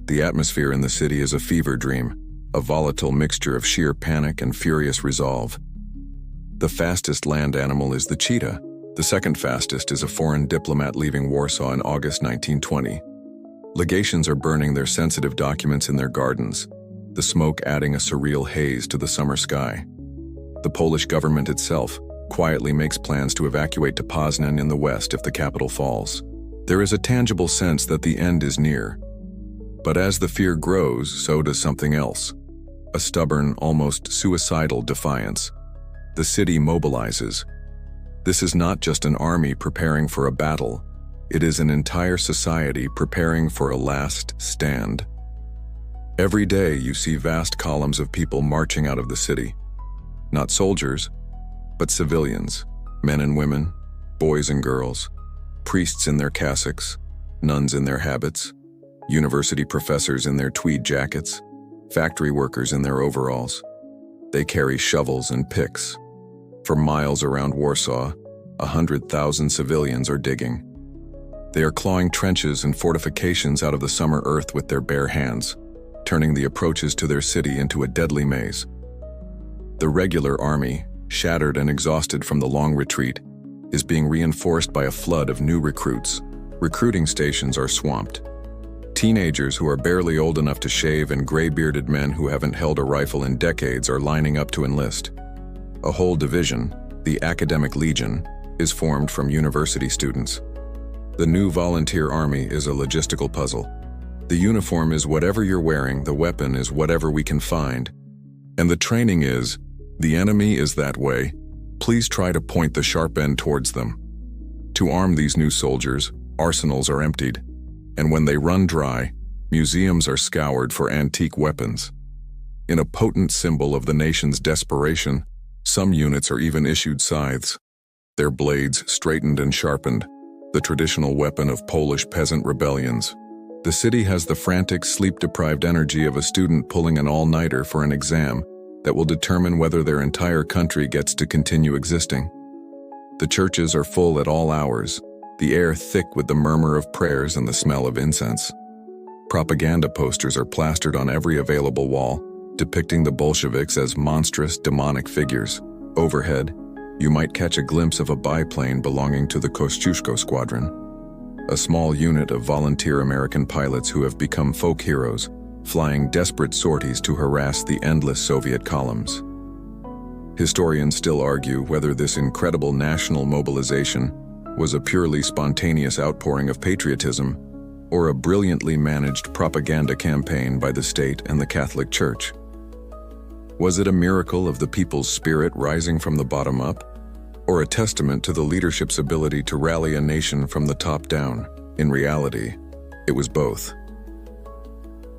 Speaker 1: The atmosphere in the city is a fever dream, a volatile mixture of sheer panic and furious resolve. The fastest land animal is the cheetah. The second fastest is a foreign diplomat leaving Warsaw in August 1920. Legations are burning their sensitive documents in their gardens, the smoke adding a surreal haze to the summer sky. The Polish government itself quietly makes plans to evacuate to Poznan in the west if the capital falls. There is a tangible sense that the end is near. But as the fear grows, so does something else. A stubborn, almost suicidal defiance. The city mobilizes. This is not just an army preparing for a battle. It is an entire society preparing for a last stand. Every day you see vast columns of people marching out of the city. Not soldiers, but civilians, men and women, boys and girls, priests in their cassocks, nuns in their habits, university professors in their tweed jackets, factory workers in their overalls. They carry shovels and picks. For miles around Warsaw, 100,000 civilians are digging. They are clawing trenches and fortifications out of the summer earth with their bare hands, turning the approaches to their city into a deadly maze. The regular army, shattered and exhausted from the long retreat, is being reinforced by a flood of new recruits. Recruiting stations are swamped. Teenagers who are barely old enough to shave and gray-bearded men who haven't held a rifle in decades are lining up to enlist. A whole division, the Academic Legion, is formed from university students. The new volunteer army is a logistical puzzle. The uniform is whatever you're wearing, the weapon is whatever we can find, and the training is, the enemy is that way, please try to point the sharp end towards them. To arm these new soldiers, arsenals are emptied, and when they run dry, museums are scoured for antique weapons. In a potent symbol of the nation's desperation, some units are even issued scythes, their blades straightened and sharpened, the traditional weapon of Polish peasant rebellions. The city has the frantic, sleep-deprived energy of a student pulling an all-nighter for an exam that will determine whether their entire country gets to continue existing. The churches are full at all hours, the air thick with the murmur of prayers and the smell of incense. Propaganda posters are plastered on every available wall, depicting the Bolsheviks as monstrous, demonic figures. Overhead, you might catch a glimpse of a biplane belonging to the Kościuszko Squadron, a small unit of volunteer American pilots who have become folk heroes, flying desperate sorties to harass the endless Soviet columns. Historians still argue whether this incredible national mobilization was a purely spontaneous outpouring of patriotism or a brilliantly managed propaganda campaign by the state and the Catholic Church. Was it a miracle of the people's spirit rising from the bottom up, or a testament to the leadership's ability to rally a nation from the top down? In reality, it was both.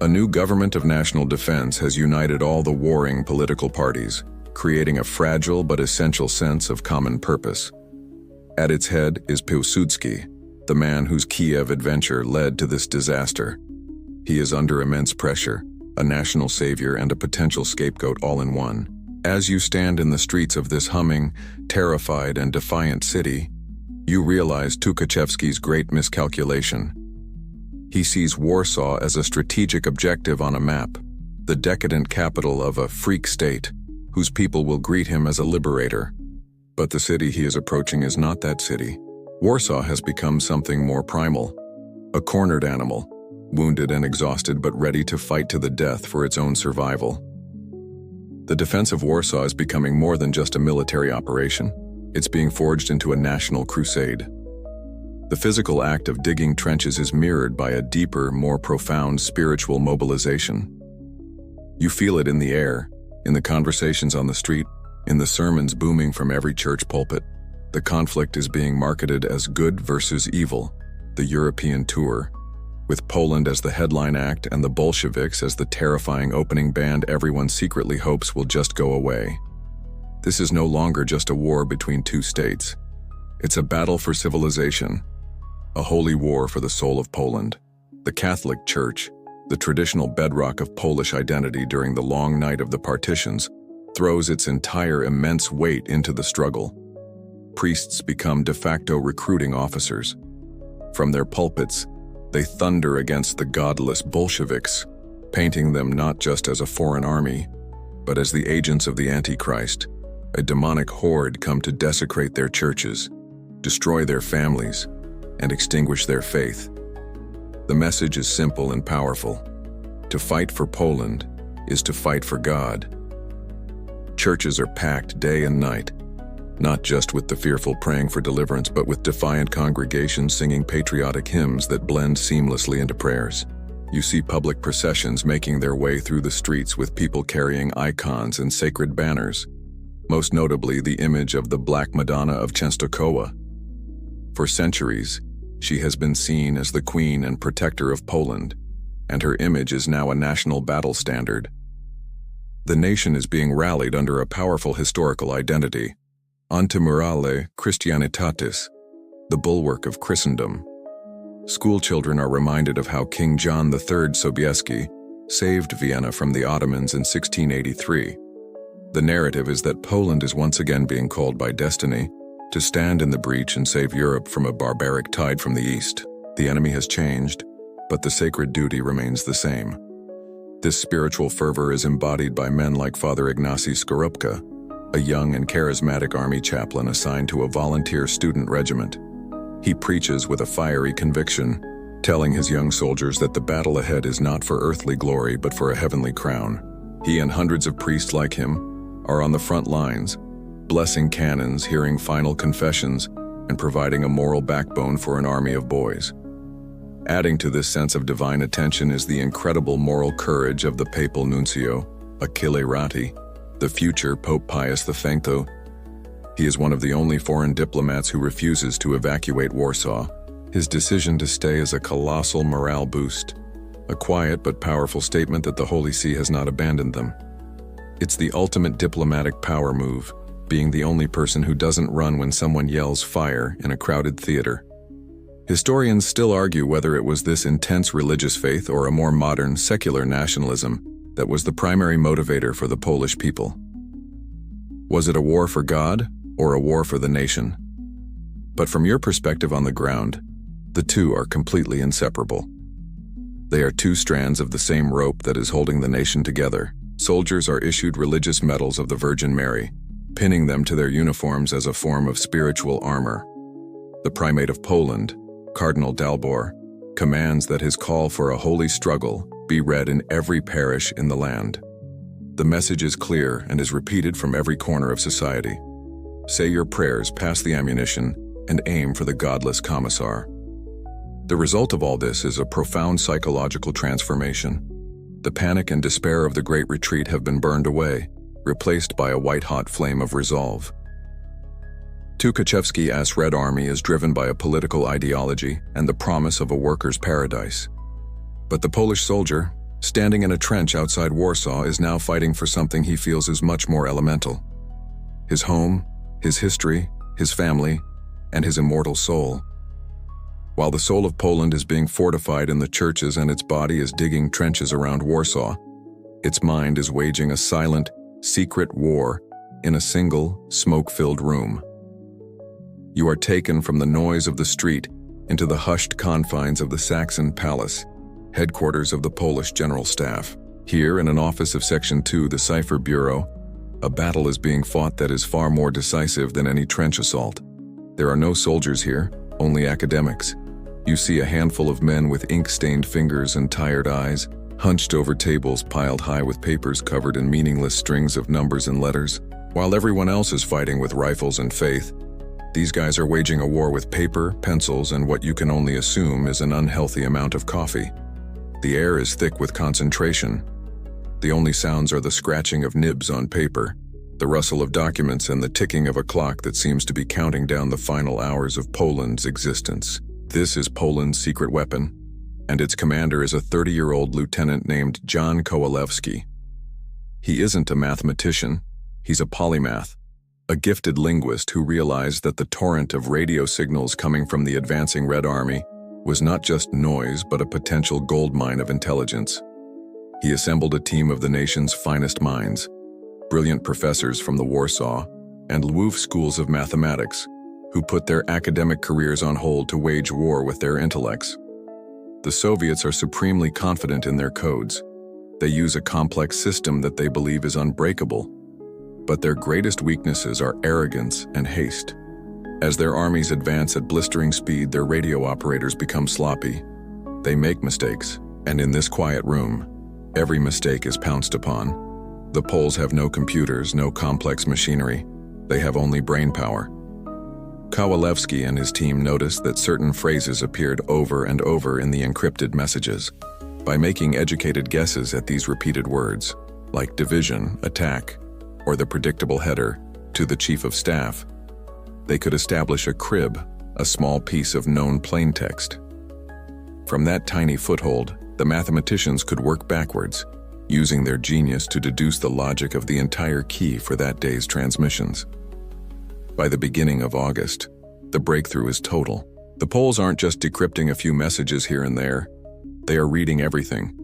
Speaker 1: A new government of national defense has united all the warring political parties, creating a fragile but essential sense of common purpose. At its head is Pilsudski, the man whose Kiev adventure led to this disaster. He is under immense pressure, a national savior and a potential scapegoat all in one. As you stand in the streets of this humming, terrified and defiant city, you realize Tukhachevsky's great miscalculation. He sees Warsaw as a strategic objective on a map, the decadent capital of a freak state, whose people will greet him as a liberator. But the city he is approaching is not that city. Warsaw has become something more primal, a cornered animal, wounded and exhausted but ready to fight to the death for its own survival. The defense of Warsaw is becoming more than just a military operation. It's being forged into a national crusade. The physical act of digging trenches is mirrored by a deeper, more profound spiritual mobilization. You feel it in the air, in the conversations on the street, in the sermons booming from every church pulpit. The conflict is being marketed as good versus evil, the European tour, with Poland as the headline act and the Bolsheviks as the terrifying opening band everyone secretly hopes will just go away. This is no longer just a war between two states. It's a battle for civilization, a holy war for the soul of Poland. The Catholic Church, the traditional bedrock of Polish identity during the long night of the partitions, throws its entire immense weight into the struggle. Priests become de facto recruiting officers. From their pulpits, they thunder against the godless Bolsheviks, painting them not just as a foreign army, but as the agents of the Antichrist, a demonic horde come to desecrate their churches, destroy their families, and extinguish their faith. The message is simple and powerful. To fight for Poland is to fight for God. Churches are packed day and night, not just with the fearful praying for deliverance, but with defiant congregations singing patriotic hymns that blend seamlessly into prayers. You see public processions making their way through the streets with people carrying icons and sacred banners, most notably the image of the Black Madonna of Częstochowa. For centuries, she has been seen as the queen and protector of Poland, and her image is now a national battle standard. The nation is being rallied under a powerful historical identity, Ante Murale Christianitatis, the bulwark of Christendom. Schoolchildren are reminded of how King John III Sobieski saved Vienna from the Ottomans in 1683. The narrative is that Poland is once again being called by destiny to stand in the breach and save Europe from a barbaric tide from the east. The enemy has changed, but the sacred duty remains the same. This spiritual fervor is embodied by men like Father Ignacy Skorupka, a young and charismatic army chaplain assigned to a volunteer student regiment. He preaches with a fiery conviction, telling his young soldiers that the battle ahead is not for earthly glory but for a heavenly crown. He and hundreds of priests like him are on the front lines, blessing cannons, hearing final confessions, and providing a moral backbone for an army of boys. Adding to this sense of divine attention is the incredible moral courage of the papal nuncio, Achille Ratti, the future Pope Pius V. He is one of the only foreign diplomats who refuses to evacuate Warsaw. His decision to stay is a colossal morale boost, a quiet but powerful statement that the Holy See has not abandoned them. It's the ultimate diplomatic power move, being the only person who doesn't run when someone yells fire in a crowded theater. Historians still argue whether it was this intense religious faith or a more modern, secular nationalism that was the primary motivator for the Polish people. Was it a war for God or a war for the nation? But from your perspective on the ground, the two are completely inseparable. They are two strands of the same rope that is holding the nation together. Soldiers are issued religious medals of the Virgin Mary, pinning them to their uniforms as a form of spiritual armor. The Primate of Poland, Cardinal Dalbor, commands that his call for a holy struggle be read in every parish in the land. The message is clear and is repeated from every corner of society. Say your prayers, pass the ammunition, and aim for the godless commissar. The result of all this is a profound psychological transformation. The panic and despair of the Great Retreat have been burned away, replaced by a white-hot flame of resolve. Tukhachevsky's Red Army is driven by a political ideology and the promise of a workers' paradise. But the Polish soldier, standing in a trench outside Warsaw, is now fighting for something he feels is much more elemental. His home, his history, his family, and his immortal soul. While the soul of Poland is being fortified in the churches and its body is digging trenches around Warsaw, its mind is waging a silent, secret war in a single, smoke-filled room. You are taken from the noise of the street into the hushed confines of the Saxon Palace, headquarters of the Polish General Staff. Here, in an office of Section 2, the Cipher Bureau, a battle is being fought that is far more decisive than any trench assault. There are no soldiers here, only academics. You see a handful of men with ink-stained fingers and tired eyes, hunched over tables piled high with papers covered in meaningless strings of numbers and letters. While everyone else is fighting with rifles and faith, these guys are waging a war with paper, pencils, and what you can only assume is an unhealthy amount of coffee. The air is thick with concentration. The only sounds are the scratching of nibs on paper, the rustle of documents, and the ticking of a clock that seems to be counting down the final hours of Poland's existence. This is Poland's secret weapon, and its commander is a 30-year-old lieutenant named John Kowalewski. He isn't a mathematician, he's a polymath, a gifted linguist who realized that the torrent of radio signals coming from the advancing Red Army was not just noise but a potential goldmine of intelligence. He assembled a team of the nation's finest minds, brilliant professors from the Warsaw and Lwów schools of mathematics, who put their academic careers on hold to wage war with their intellects. The Soviets are supremely confident in their codes. They use a complex system that they believe is unbreakable, but their greatest weaknesses are arrogance and haste. As their armies advance at blistering speed, their radio operators become sloppy. They make mistakes, and in this quiet room, every mistake is pounced upon. The Poles have no computers, no complex machinery. They have only brain power. Kowalewski and his team noticed that certain phrases appeared over and over in the encrypted messages. By making educated guesses at these repeated words, like division, attack, or the predictable header, to the Chief of Staff, they could establish a crib, a small piece of known plaintext. From that tiny foothold, the mathematicians could work backwards, using their genius to deduce the logic of the entire key for that day's transmissions. By the beginning of August, the breakthrough is total. The Poles aren't just decrypting a few messages here and there. They are reading everything.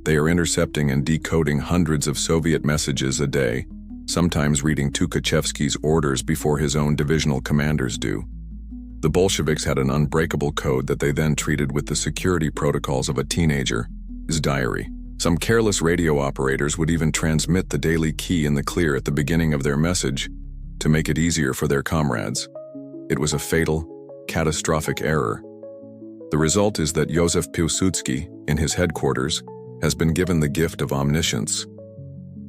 Speaker 1: They are intercepting and decoding hundreds of Soviet messages a day, sometimes reading Tukhachevsky's orders before his own divisional commanders do. The Bolsheviks had an unbreakable code that they then treated with the security protocols of a teenager, his diary. Some careless radio operators would even transmit the daily key in the clear at the beginning of their message to make it easier for their comrades. It was a fatal, catastrophic error. The result is that Józef Pilsudski, in his headquarters, has been given the gift of omniscience.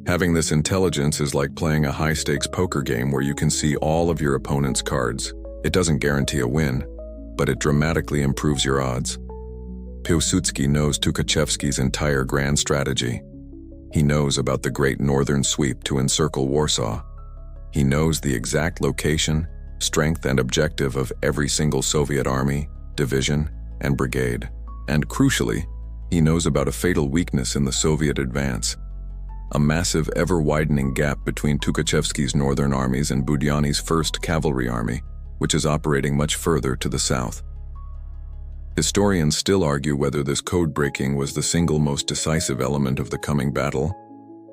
Speaker 1: Having this intelligence is like playing a high-stakes poker game where you can see all of your opponent's cards. It doesn't guarantee a win, but it dramatically improves your odds. Pilsudski knows Tukhachevsky's entire grand strategy. He knows about the Great Northern Sweep to encircle Warsaw. He knows the exact location, strength, and objective of every single Soviet army, division, and brigade. And crucially, he knows about a fatal weakness in the Soviet advance. a massive, ever-widening gap between Tukhachevsky's northern armies and Budyonny's 1st Cavalry Army, which is operating much further to the south. Historians still argue whether this code-breaking was the single most decisive element of the coming battle,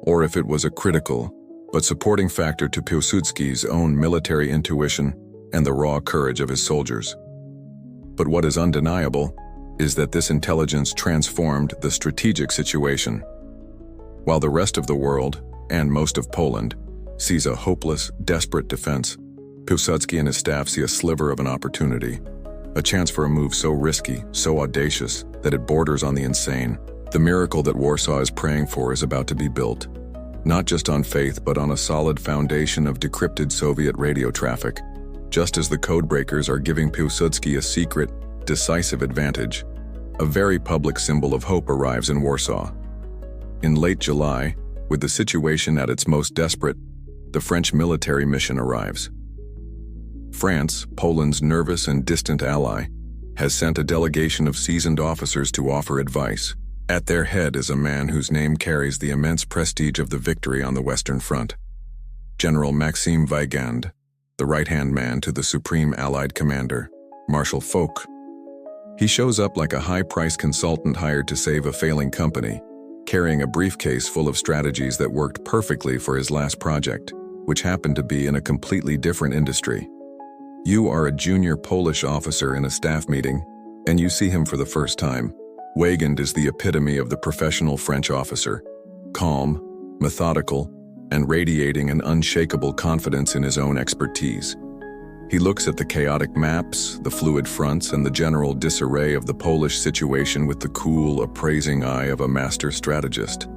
Speaker 1: or if it was a critical but supporting factor to Pilsudski's own military intuition and the raw courage of his soldiers. But what is undeniable is that this intelligence transformed the strategic situation. While the rest of the world, and most of Poland, sees a hopeless, desperate defense, Pilsudski and his staff see a sliver of an opportunity, a chance for a move so risky, so audacious, that it borders on the insane. The miracle that Warsaw is praying for is about to be built, not just on faith but on a solid foundation of decrypted Soviet radio traffic. Just as the codebreakers are giving Pilsudski a secret, decisive advantage, a very public symbol of hope arrives in Warsaw. In late July, with the situation at its most desperate, the French military mission arrives. France, Poland's nervous and distant ally, has sent a delegation of seasoned officers to offer advice. At their head is a man whose name carries the immense prestige of the victory on the Western Front, General Maxime Weygand, the right-hand man to the Supreme Allied Commander, Marshal Foch. He shows up like a high-priced consultant hired to save a failing company, carrying a briefcase full of strategies that worked perfectly for his last project, which happened to be in a completely different industry. You are a junior Polish officer in a staff meeting, and you see him for the first time. Weygand is the epitome of the professional French officer, calm, methodical, and radiating an unshakable confidence in his own expertise. He looks at the chaotic maps, the fluid fronts, and the general disarray of the Polish situation with the cool, appraising eye of a master strategist.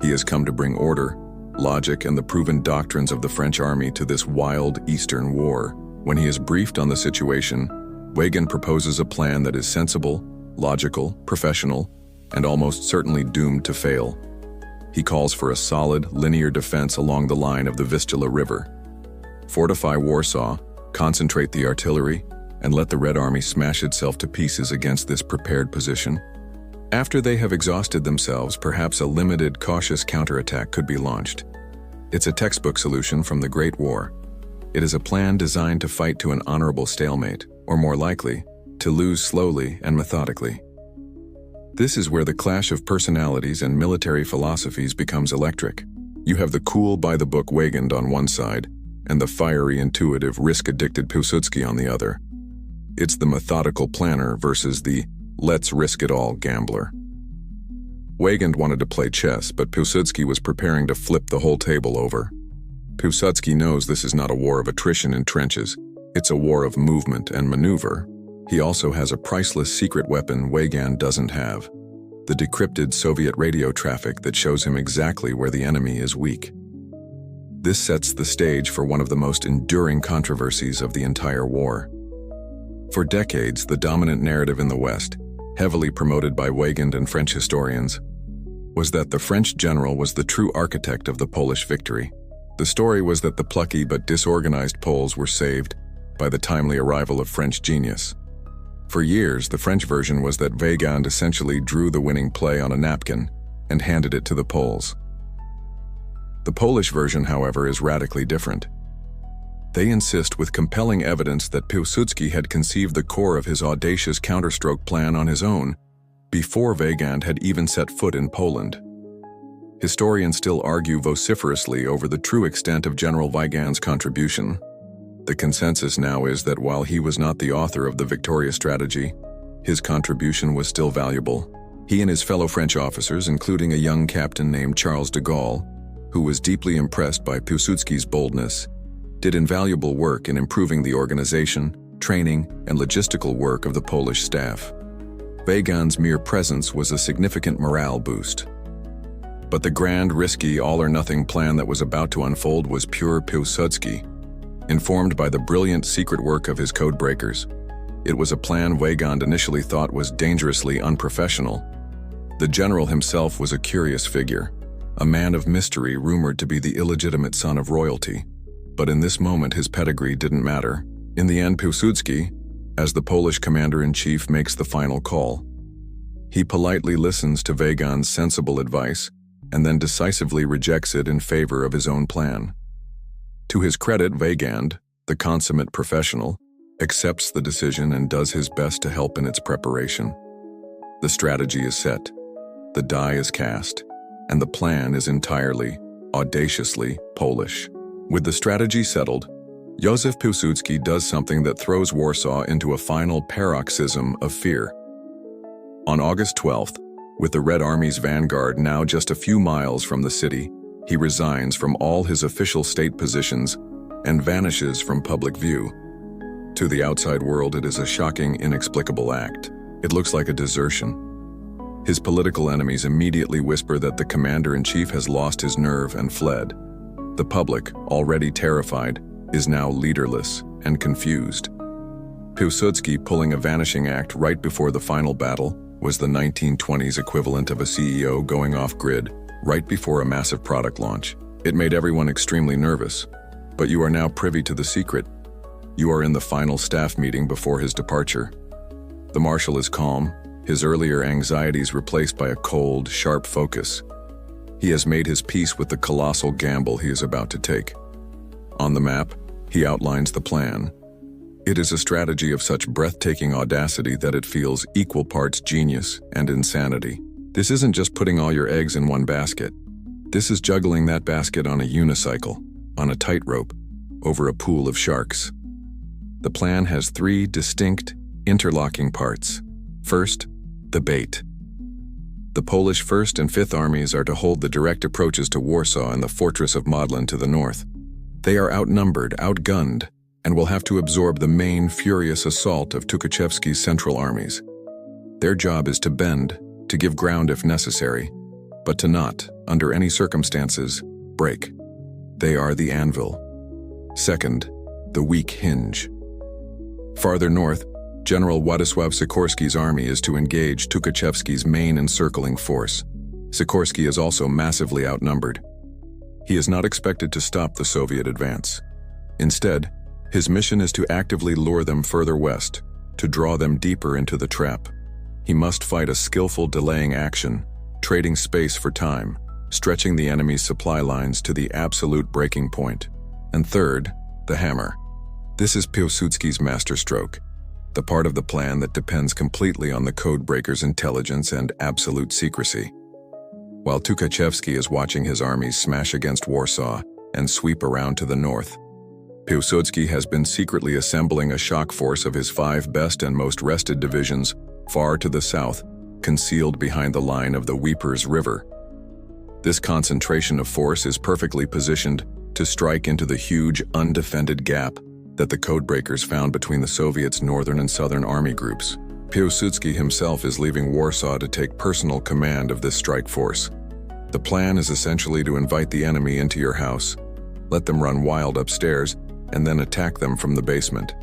Speaker 1: He has come to bring order, logic, and the proven doctrines of the French army to this wild Eastern war. When he is briefed on the situation, Weygand proposes a plan that is sensible, logical, professional, and almost certainly doomed to fail. He calls for a solid, linear defense along the line of the Vistula River. Fortify Warsaw, concentrate the artillery, and let the Red Army smash itself to pieces against this prepared position. After they have exhausted themselves, perhaps a limited, cautious counterattack could be launched. It's a textbook solution from the Great War. It is a plan designed to fight to an honorable stalemate, or more likely, to lose slowly and methodically. This is where the clash of personalities and military philosophies becomes electric. You have the cool, by-the-book Weygand on one side, and the fiery, intuitive, risk-addicted Pilsudski on the other. It's the methodical planner versus the let's-risk-it-all gambler. Weygand wanted to play chess, but Pilsudski was preparing to flip the whole table over. Pilsudski knows this is not a war of attrition in trenches. It's a war of movement and maneuver. He also has a priceless secret weapon Weygand doesn't have, the decrypted Soviet radio traffic that shows him exactly where the enemy is weak. This sets the stage for one of the most enduring controversies of the entire war. For decades, the dominant narrative in the West, heavily promoted by Weygand and French historians, was that the French general was the true architect of the Polish victory. The story was that the plucky but disorganized Poles were saved by the timely arrival of French genius. For years, the French version was that Weygand essentially drew the winning play on a napkin and handed it to the Poles. The Polish version, however, is radically different. They insist with compelling evidence that Pilsudski had conceived the core of his audacious counterstroke plan on his own before Weygand had even set foot in Poland. Historians still argue vociferously over the true extent of General Weygand's contribution. The consensus now is that while he was not the author of the victorious strategy, his contribution was still valuable. He and his fellow French officers, including a young captain named Charles de Gaulle, who was deeply impressed by Pilsudski's boldness, did invaluable work in improving the organization, training, and logistical work of the Polish staff. Weygand's mere presence was a significant morale boost. But the grand, risky, all-or-nothing plan that was about to unfold was pure Pilsudski, informed by the brilliant secret work of his codebreakers. It was a plan Weygand initially thought was dangerously unprofessional. The general himself was a curious figure, a man of mystery rumored to be the illegitimate son of royalty. But in this moment his pedigree didn't matter. In the end, Pilsudski, as the Polish commander-in-chief, makes the final call. He politely listens to Weygand's sensible advice, and then decisively rejects it in favor of his own plan. To his credit, Weygand, the consummate professional, accepts the decision and does his best to help in its preparation. The strategy is set, the die is cast, and the plan is entirely, audaciously Polish. With the strategy settled, Józef Pilsudski does something that throws Warsaw into a final paroxysm of fear. On August 12th, with the Red Army's vanguard now just a few miles from the city, he resigns from all his official state positions and vanishes from public view. To the outside world, it is a shocking, inexplicable act. It looks like a desertion. His political enemies immediately whisper that the commander-in-chief has lost his nerve and fled. The public, already terrified, is now leaderless and confused. Pilsudski pulling a vanishing act right before the final battle was the 1920s equivalent of a CEO going off-grid right before a massive product launch. It made everyone extremely nervous, but you are now privy to the secret. You are in the final staff meeting before his departure. The marshal is calm, his earlier anxieties replaced by a cold, sharp focus. He has made his peace with the colossal gamble he is about to take. On the map, he outlines the plan. It is a strategy of such breathtaking audacity that it feels equal parts genius and insanity. This isn't just putting all your eggs in one basket. This is juggling that basket on a unicycle, on a tightrope, over a pool of sharks. The plan has three distinct, interlocking parts. First, the bait. The Polish 1st and 5th armies are to hold the direct approaches to Warsaw and the fortress of Modlin to the north. They are outnumbered, outgunned, and will have to absorb the main furious assault of Tukhachevsky's central armies. Their job is to bend, to give ground if necessary, but to not, under any circumstances, break. They are the anvil. Second, the weak hinge. Farther north, General Władysław Sikorski's army is to engage Tukhachevsky's main encircling force. Sikorski is also massively outnumbered. He is not expected to stop the Soviet advance. Instead, his mission is to actively lure them further west, to draw them deeper into the trap. He must fight a skillful delaying action, trading space for time, stretching the enemy's supply lines to the absolute breaking point. And third, the hammer. This is Pilsudski's masterstroke, the part of the plan that depends completely on the codebreaker's intelligence and absolute secrecy. While Tukhachevsky is watching his armies smash against Warsaw and sweep around to the north, Pilsudski has been secretly assembling a shock force of his 5 best and most rested divisions far to the south, concealed behind the line of the Weepers River. This concentration of force is perfectly positioned to strike into the huge, undefended gap that the codebreakers found between the Soviets' northern and southern army groups. Pilsudski himself is leaving Warsaw to take personal command of this strike force. The plan is essentially to invite the enemy into your house, let them run wild upstairs, and then attack them from the basement.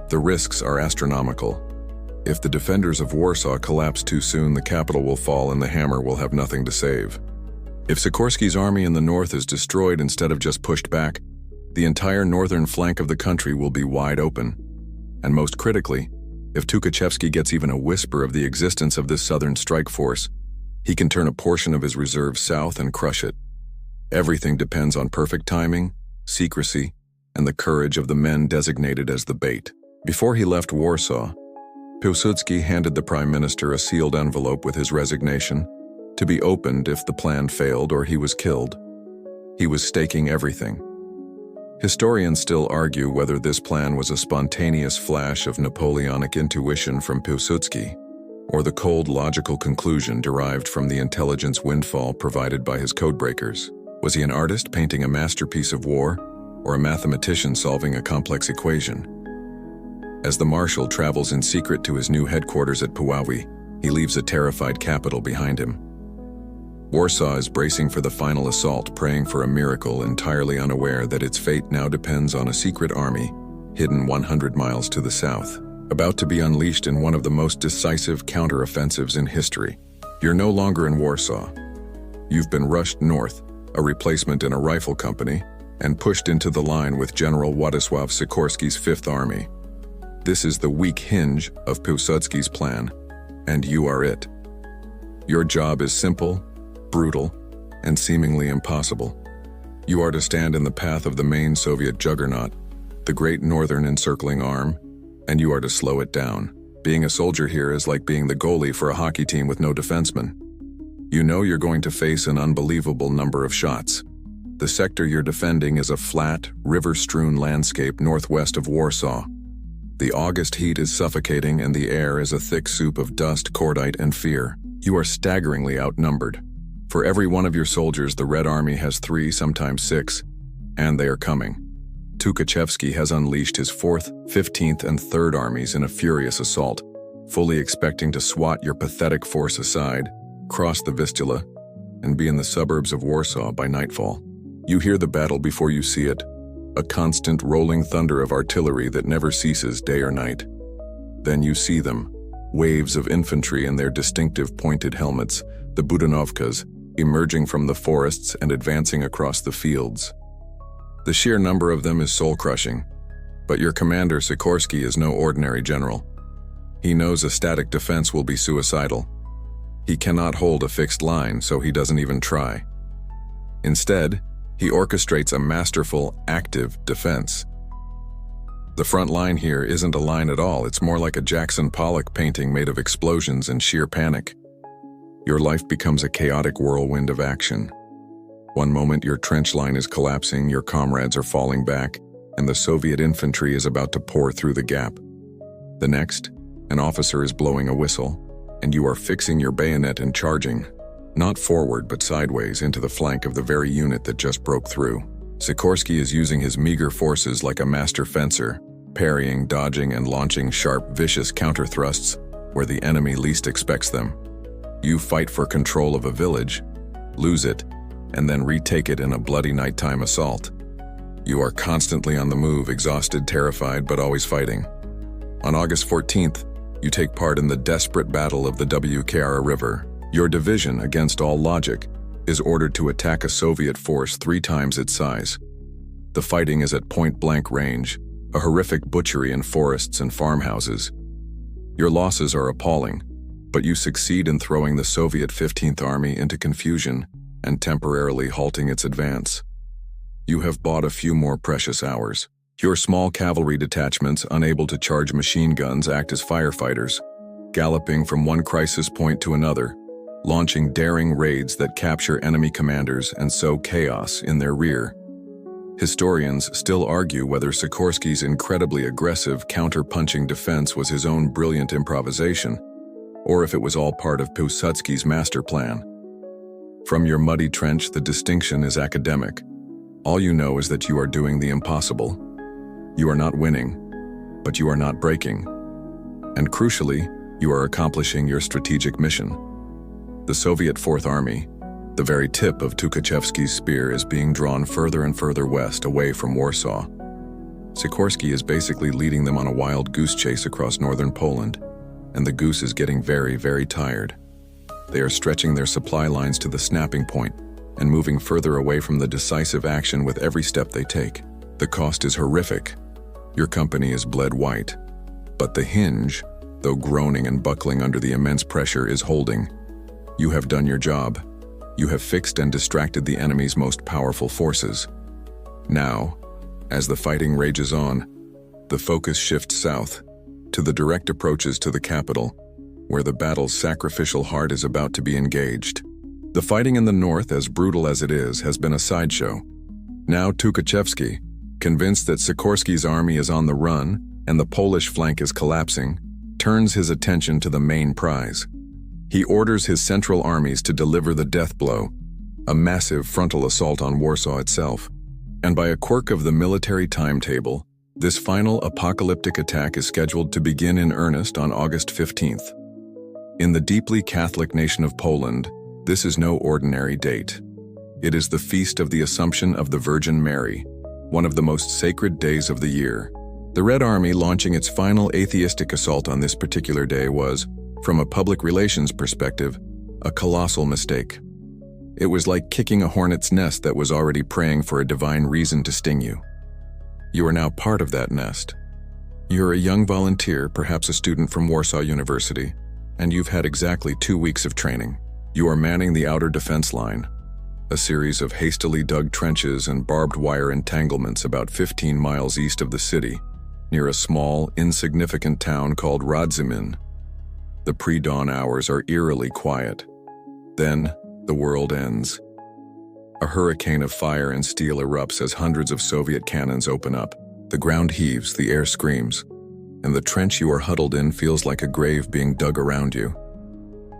Speaker 1: The risks are astronomical. If the defenders of Warsaw collapse too soon, the capital will fall and the hammer will have nothing to save. If Sikorski's army in the north is destroyed instead of just pushed back, the entire northern flank of the country will be wide open. And most critically, if Tukhachevsky gets even a whisper of the existence of this southern strike force, he can turn a portion of his reserve south and crush it. Everything depends on perfect timing, secrecy, and the courage of the men designated as the bait. Before he left Warsaw, Pilsudski handed the Prime Minister a sealed envelope with his resignation, to be opened if the plan failed or he was killed. He was staking everything. Historians still argue whether this plan was a spontaneous flash of Napoleonic intuition from Pilsudski, or the cold logical conclusion derived from the intelligence windfall provided by his codebreakers. Was he an artist painting a masterpiece of war, or a mathematician solving a complex equation? As the marshal travels in secret to his new headquarters at Puławy, he leaves a terrified capital behind him. Warsaw is bracing for the final assault, praying for a miracle, entirely unaware that its fate now depends on a secret army, hidden 100 miles to the south, about to be unleashed in one of the most decisive counteroffensives in history. You're no longer in Warsaw. You've been rushed north, a replacement in a rifle company, and pushed into the line with General Władysław Sikorski's 5th Army. This is the weak hinge of Pilsudski's plan, and you are it. Your job is simple, brutal, and seemingly impossible. You are to stand in the path of the main Soviet juggernaut, the Great Northern Encircling Arm, and you are to slow it down. Being a soldier here is like being the goalie for a hockey team with no defenseman. You know you're going to face an unbelievable number of shots. The sector you're defending is a flat, river-strewn landscape northwest of Warsaw. The August heat is suffocating and the air is a thick soup of dust, cordite, and fear. You are staggeringly outnumbered. For every one of your soldiers, the Red Army has 3, sometimes 6, and they are coming. Tukhachevsky has unleashed his 4th, 15th, and 3rd armies in a furious assault, fully expecting to swat your pathetic force aside, cross the Vistula, and be in the suburbs of Warsaw by nightfall. You hear the battle before you see it, a constant rolling thunder of artillery that never ceases day or night. Then you see them, waves of infantry in their distinctive pointed helmets, the Budanovkas, emerging from the forests and advancing across the fields. The sheer number of them is soul-crushing, but your commander Sikorsky is no ordinary general. He knows a static defense will be suicidal. He cannot hold a fixed line, so he doesn't even try. Instead, he orchestrates a masterful, active defense. The front line here isn't a line at all, it's more like a Jackson Pollock painting made of explosions and sheer panic. Your life becomes a chaotic whirlwind of action. One moment your trench line is collapsing, your comrades are falling back, and the Soviet infantry is about to pour through the gap. The next, an officer is blowing a whistle, and you are fixing your bayonet and charging, not forward but sideways into the flank of the very unit that just broke through. Sikorsky is using his meager forces like a master fencer, parrying, dodging, and launching sharp, vicious counter-thrusts where the enemy least expects them. You fight for control of a village, lose it, and then retake it in a bloody nighttime assault. You are constantly on the move, exhausted, terrified, but always fighting. On August 14th, you take part in the desperate battle of the Wukiara River. Your division, against all logic, is ordered to attack a Soviet force 3 times its size. The fighting is at point-blank range, a horrific butchery in forests and farmhouses. Your losses are appalling, but you succeed in throwing the Soviet 15th Army into confusion and temporarily halting its advance. You have bought a few more precious hours. Your small cavalry detachments, unable to charge machine guns, act as firefighters, galloping from one crisis point to another, launching daring raids that capture enemy commanders and sow chaos in their rear. Historians still argue whether Sikorsky's incredibly aggressive, counter-punching defense was his own brilliant improvisation, or if it was all part of Pilsudski's master plan. From your muddy trench, the distinction is academic. All you know is that you are doing the impossible. You are not winning, but you are not breaking. And crucially, you are accomplishing your strategic mission. The Soviet Fourth Army, the very tip of Tukhachevsky's spear, is being drawn further and further west, away from Warsaw. Sikorsky is basically leading them on a wild goose chase across northern Poland, and the goose is getting very, very tired. They are stretching their supply lines to the snapping point and moving further away from the decisive action with every step they take. The cost is horrific. Your company is bled white. But the hinge, though groaning and buckling under the immense pressure, is holding. You have done your job. You have fixed and distracted the enemy's most powerful forces. Now, as the fighting rages on, the focus shifts south, to the direct approaches to the capital, where the battle's sacrificial heart is about to be engaged. The fighting in the north, as brutal as it is, has been a sideshow. Now Tukhachevsky, convinced that Sikorsky's army is on the run and the Polish flank is collapsing, turns his attention to the main prize. He orders his central armies to deliver the death blow, a massive frontal assault on Warsaw itself. And by a quirk of the military timetable, this final apocalyptic attack is scheduled to begin in earnest on August 15th. In the deeply Catholic nation of Poland, this is no ordinary date. It is the Feast of the Assumption of the Virgin Mary, one of the most sacred days of the year. The Red Army launching its final atheistic assault on this particular day was, from a public relations perspective, a colossal mistake. It was like kicking a hornet's nest that was already praying for a divine reason to sting you. You are now part of that nest. You're a young volunteer, perhaps a student from Warsaw University, and you've had exactly 2 weeks of training. You are manning the outer defense line. a series of hastily dug trenches and barbed wire entanglements about 15 miles east of the city, near a small, insignificant town called Radzimin. The pre-dawn hours are eerily quiet. Then, the world ends. A hurricane of fire and steel erupts as hundreds of Soviet cannons open up. The ground heaves, the air screams, and the trench you are huddled in feels like a grave being dug around you.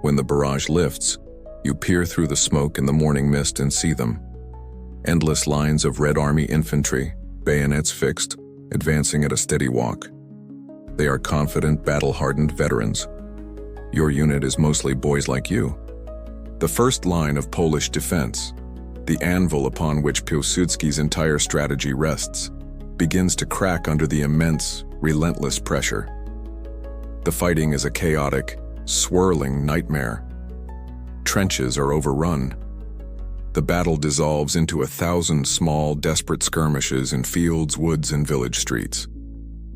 Speaker 1: When the barrage lifts, you peer through the smoke in the morning mist and see them. Endless lines of Red Army infantry, bayonets fixed, advancing at a steady walk. They are confident, battle-hardened veterans. Your unit is mostly boys like you. The first line of Polish defense, the anvil upon which Pilsudski's entire strategy rests, begins to crack under the immense, relentless pressure. The fighting is a chaotic, swirling nightmare. Trenches are overrun. The battle dissolves into 1,000 small, desperate skirmishes in fields, woods, and village streets.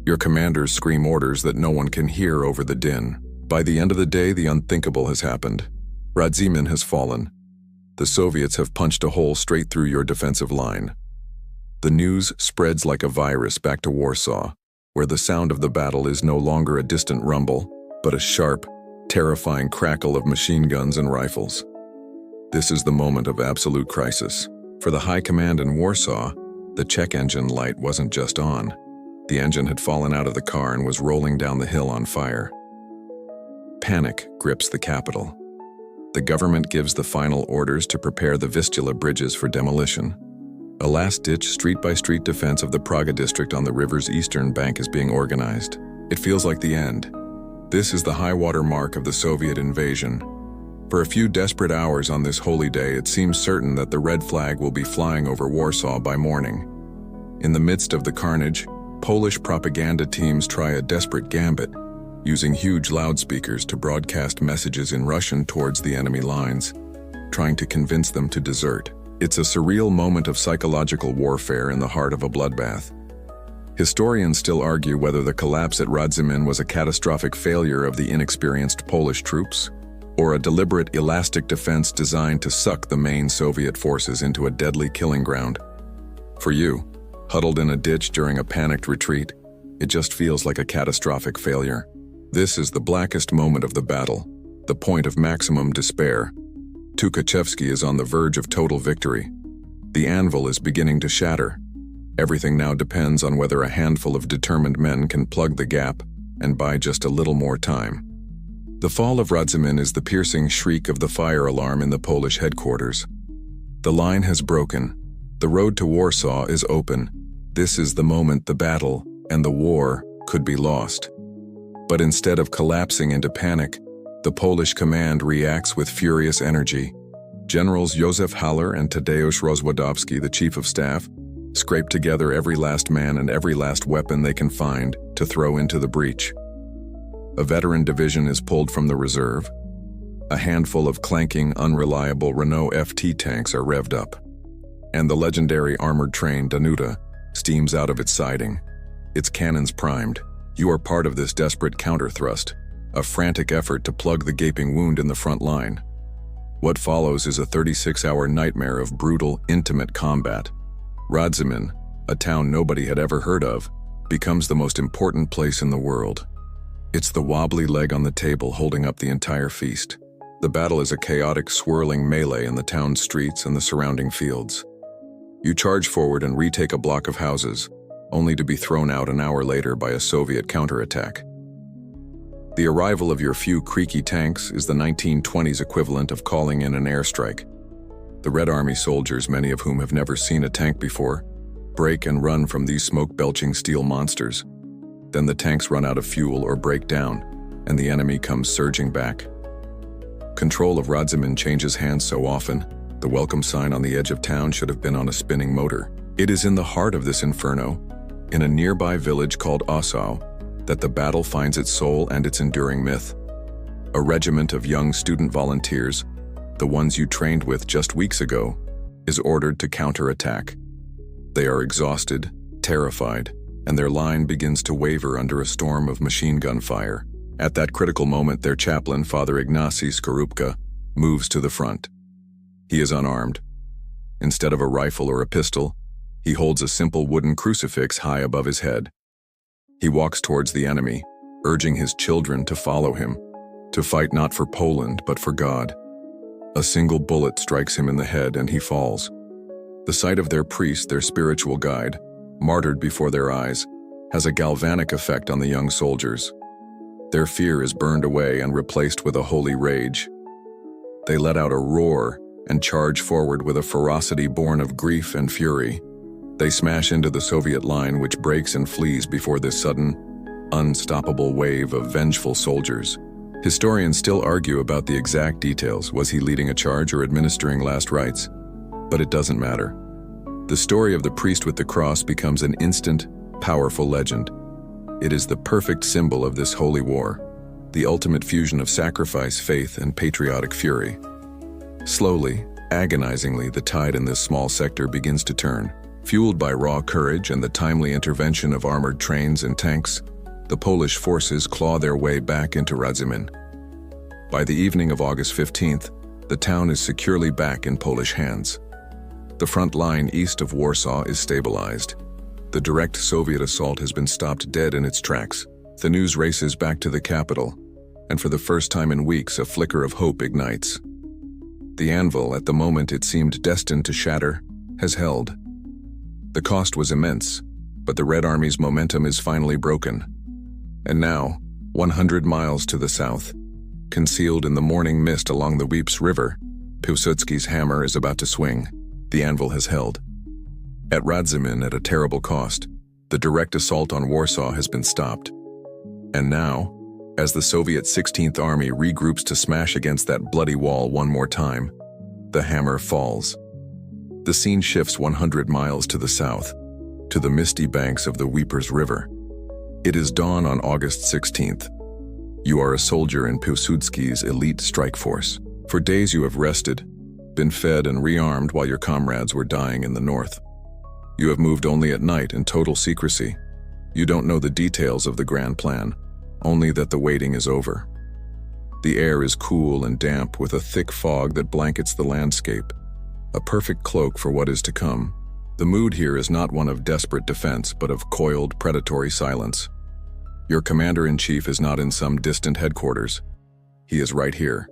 Speaker 1: Your commanders scream orders that no one can hear over the din. By the end of the day, the unthinkable has happened. Radzimin has fallen. The Soviets have punched a hole straight through your defensive line. The news spreads like a virus back to Warsaw, where the sound of the battle is no longer a distant rumble, but a sharp, terrifying crackle of machine guns and rifles. This is the moment of absolute crisis. For the high command in Warsaw, the check engine light wasn't just on. The engine had fallen out of the car and was rolling down the hill on fire. Panic grips the capital. The government gives the final orders to prepare the Vistula bridges for demolition. A last-ditch street-by-street defense of the Praga district on the river's eastern bank is being organized. It feels like the end. This is the high-water mark of the Soviet invasion. For a few desperate hours on this holy day, it seems certain that the red flag will be flying over Warsaw by morning. In the midst of the carnage, Polish propaganda teams try a desperate gambit, using huge loudspeakers to broadcast messages in Russian towards the enemy lines, trying to convince them to desert. It's a surreal moment of psychological warfare in the heart of a bloodbath. Historians still argue whether the collapse at Radzimin was a catastrophic failure of the inexperienced Polish troops, or a deliberate elastic defense designed to suck the main Soviet forces into a deadly killing ground. For you, huddled in a ditch during a panicked retreat, it just feels like a catastrophic failure. This is the blackest moment of the battle, the point of maximum despair. Tukhachevsky is on the verge of total victory. The anvil is beginning to shatter. Everything now depends on whether a handful of determined men can plug the gap and buy just a little more time. The fall of Radzimin is the piercing shriek of the fire alarm in the Polish headquarters. The line has broken. The road to Warsaw is open. This is the moment the battle and the war could be lost. But instead of collapsing into panic, the Polish command reacts with furious energy. Generals Józef Haller and Tadeusz Rozwadowski, the chief of staff, scrape together every last man and every last weapon they can find to throw into the breach. A veteran division is pulled from the reserve. A handful of clanking, unreliable Renault FT tanks are revved up. And the legendary armored train Danuta steams out of its siding, its cannons primed. You are part of this desperate counter-thrust, a frantic effort to plug the gaping wound in the front line. What follows is a 36-hour nightmare of brutal, intimate combat. Radzimin, a town nobody had ever heard of, becomes the most important place in the world. It's the wobbly leg on the table holding up the entire feast. The battle is a chaotic, swirling melee in the town's streets and the surrounding fields. You charge forward and retake a block of houses, only to be thrown out an hour later by a Soviet counterattack. The arrival of your few creaky tanks is the 1920s equivalent of calling in an airstrike. The Red Army soldiers, many of whom have never seen a tank before, break and run from these smoke-belching steel monsters. Then the tanks run out of fuel or break down, and the enemy comes surging back. Control of Radzimin changes hands so often, the welcome sign on the edge of town should have been on a spinning motor. It is in the heart of this inferno, in a nearby village called Warsaw, that the battle finds its soul and its enduring myth. A regiment of young student volunteers, the ones you trained with just weeks ago, is ordered to counterattack. They are exhausted, terrified, and their line begins to waver under a storm of machine gun fire. At that critical moment, their chaplain, Father Ignacy Skorupka, moves to the front. He is unarmed, Instead of a rifle or a pistol, he holds a simple wooden crucifix high above his head. He walks towards the enemy, urging his children to follow him, to fight not for Poland but for God. A single bullet strikes him in the head and he falls. The sight of their priest, their spiritual guide, martyred before their eyes, has a galvanic effect on the young soldiers. Their fear is burned away and replaced with a holy rage. They let out a roar and charge forward with a ferocity born of grief and fury. They smash into the Soviet line, which breaks and flees before this sudden, unstoppable wave of vengeful soldiers. Historians still argue about the exact details. Was he leading a charge or administering last rites? But it doesn't matter. The story of the priest with the cross becomes an instant, powerful legend. It is the perfect symbol of this holy war, the ultimate fusion of sacrifice, faith, and patriotic fury. Slowly, agonizingly, the tide in this small sector begins to turn. Fueled by raw courage and the timely intervention of armored trains and tanks, the Polish forces claw their way back into Radzymin. By the evening of August 15th, the town is securely back in Polish hands. The front line east of Warsaw is stabilized. The direct Soviet assault has been stopped dead in its tracks. The news races back to the capital, and for the first time in weeks, a flicker of hope ignites. The anvil, at the moment it seemed destined to shatter, has held. The cost was immense, but the Red Army's momentum is finally broken. And now, 100 miles to the south, concealed in the morning mist along the Weeps River, Pilsudski's hammer is about to swing. The anvil has held. At Radzymin, at a terrible cost, the direct assault on Warsaw has been stopped. And now, as the Soviet 16th Army regroups to smash against that bloody wall one more time, the hammer falls. The scene shifts 100 miles to the south, to the misty banks of the Weepers River. It is dawn on August 16th. You are a soldier in Pilsudski's elite strike force. For days you have rested, been fed and rearmed while your comrades were dying in the north. You have moved only at night in total secrecy. You don't know the details of the grand plan, only that the waiting is over. The air is cool and damp with a thick fog that blankets the landscape, a perfect cloak for what is to come. The mood here is not one of desperate defense, but of coiled, predatory silence. Your commander-in-chief is not in some distant headquarters. He is right here.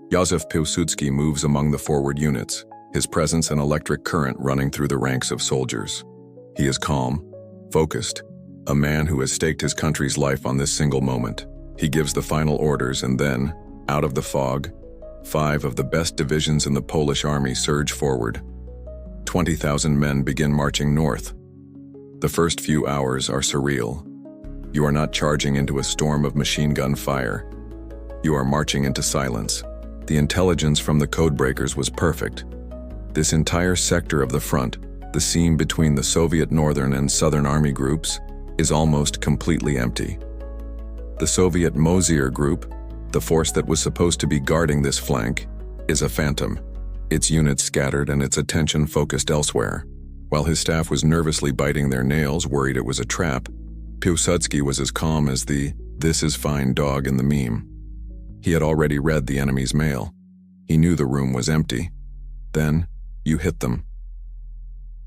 Speaker 1: Józef Pilsudski moves among the forward units, his presence an electric current running through the ranks of soldiers. He is calm, focused, a man who has staked his country's life on this single moment. He gives the final orders, and then, out of the fog, 5 of the best divisions in the Polish army surge forward. 20,000 men begin marching north. The first few hours are surreal. You are not charging into a storm of machine gun fire. You are marching into silence. The intelligence from the codebreakers was perfect. This entire sector of the front, the seam between the Soviet Northern and Southern Army groups, is almost completely empty. The Soviet Mosier Group, the force that was supposed to be guarding this flank, is a phantom, its units scattered and its attention focused elsewhere. While his staff was nervously biting their nails, worried it was a trap, Pilsudski was as calm as the "this is fine" dog in the meme. He had already read the enemy's mail. He knew the room was empty. Then, you hit them.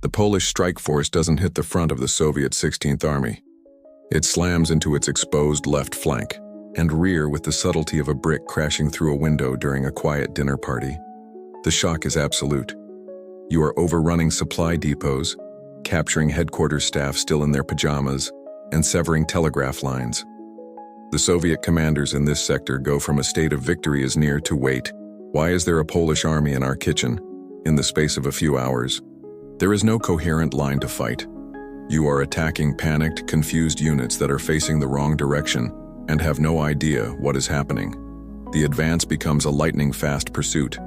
Speaker 1: The Polish strike force doesn't hit the front of the Soviet 16th Army. It slams into its exposed left flank and rear with the subtlety of a brick crashing through a window during a quiet dinner party. The shock is absolute. You are overrunning supply depots, capturing headquarters staff still in their pajamas, and severing telegraph lines. The Soviet commanders in this sector go from a state of victory is near to wait. Why is there a Polish army in our kitchen? In the space of a few hours, there is no coherent line to fight. You are attacking panicked, confused units that are facing the wrong direction and have no idea what is happening. The advance becomes a lightning-fast pursuit.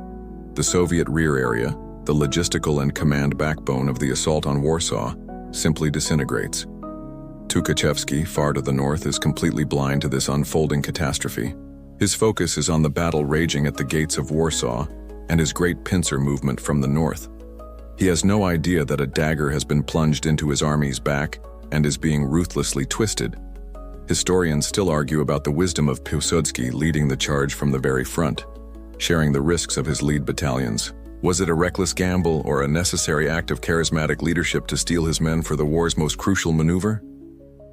Speaker 1: The Soviet rear area, the logistical and command backbone of the assault on Warsaw, simply disintegrates. Tukhachevsky, far to the north, is completely blind to this unfolding catastrophe. His focus is on the battle raging at the gates of Warsaw and his great pincer movement from the north. He has no idea that a dagger has been plunged into his army's back and is being ruthlessly twisted. Historians still argue about the wisdom of Pilsudski leading the charge from the very front, sharing the risks of his lead battalions. Was it a reckless gamble or a necessary act of charismatic leadership to steel his men for the war's most crucial maneuver?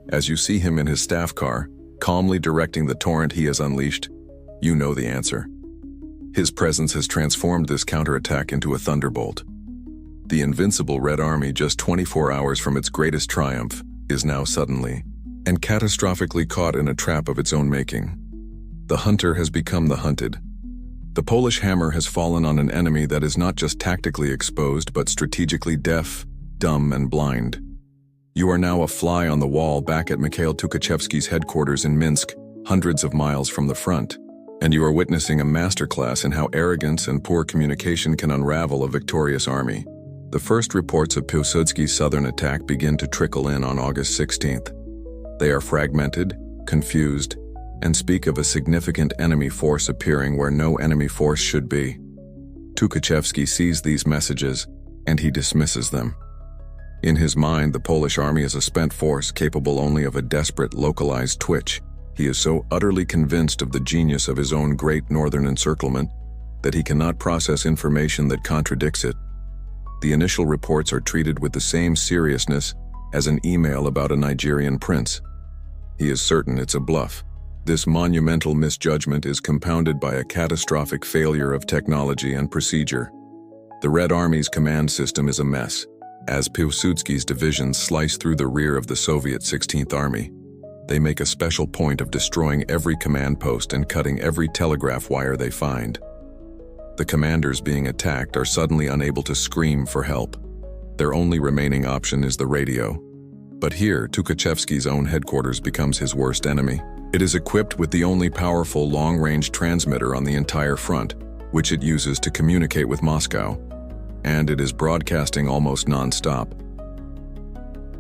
Speaker 1: As you see him in his staff car, calmly directing the torrent he has unleashed, you know the answer. His presence has transformed this counterattack into a thunderbolt. The invincible Red Army, just 24 hours from its greatest triumph, is now suddenly and catastrophically caught in a trap of its own making. The hunter has become the hunted. The Polish hammer has fallen on an enemy that is not just tactically exposed, but strategically deaf, dumb, and blind. You are now a fly on the wall back at Mikhail Tukhachevsky's headquarters in Minsk, hundreds of miles from the front, and you are witnessing a masterclass in how arrogance and poor communication can unravel a victorious army. The first reports of Pilsudski's southern attack begin to trickle in on August 16th. They are fragmented, confused, and speak of a significant enemy force appearing where no enemy force should be. Tukhachevsky sees these messages, and he dismisses them. In his mind, the Polish army is a spent force capable only of a desperate, localized twitch. He is so utterly convinced of the genius of his own great northern encirclement that he cannot process information that contradicts it. The initial reports are treated with the same seriousness as an email about a Nigerian prince. He is certain it's a bluff. This monumental misjudgment is compounded by a catastrophic failure of technology and procedure. The Red Army's command system is a mess. As Pilsudski's divisions slice through the rear of the Soviet 16th Army, they make a special point of destroying every command post and cutting every telegraph wire they find. The commanders being attacked are suddenly unable to scream for help. Their only remaining option is the radio. But here, Tukhachevsky's own headquarters becomes his worst enemy. It is equipped with the only powerful long-range transmitter on the entire front, which it uses to communicate with Moscow, and it is broadcasting almost non-stop.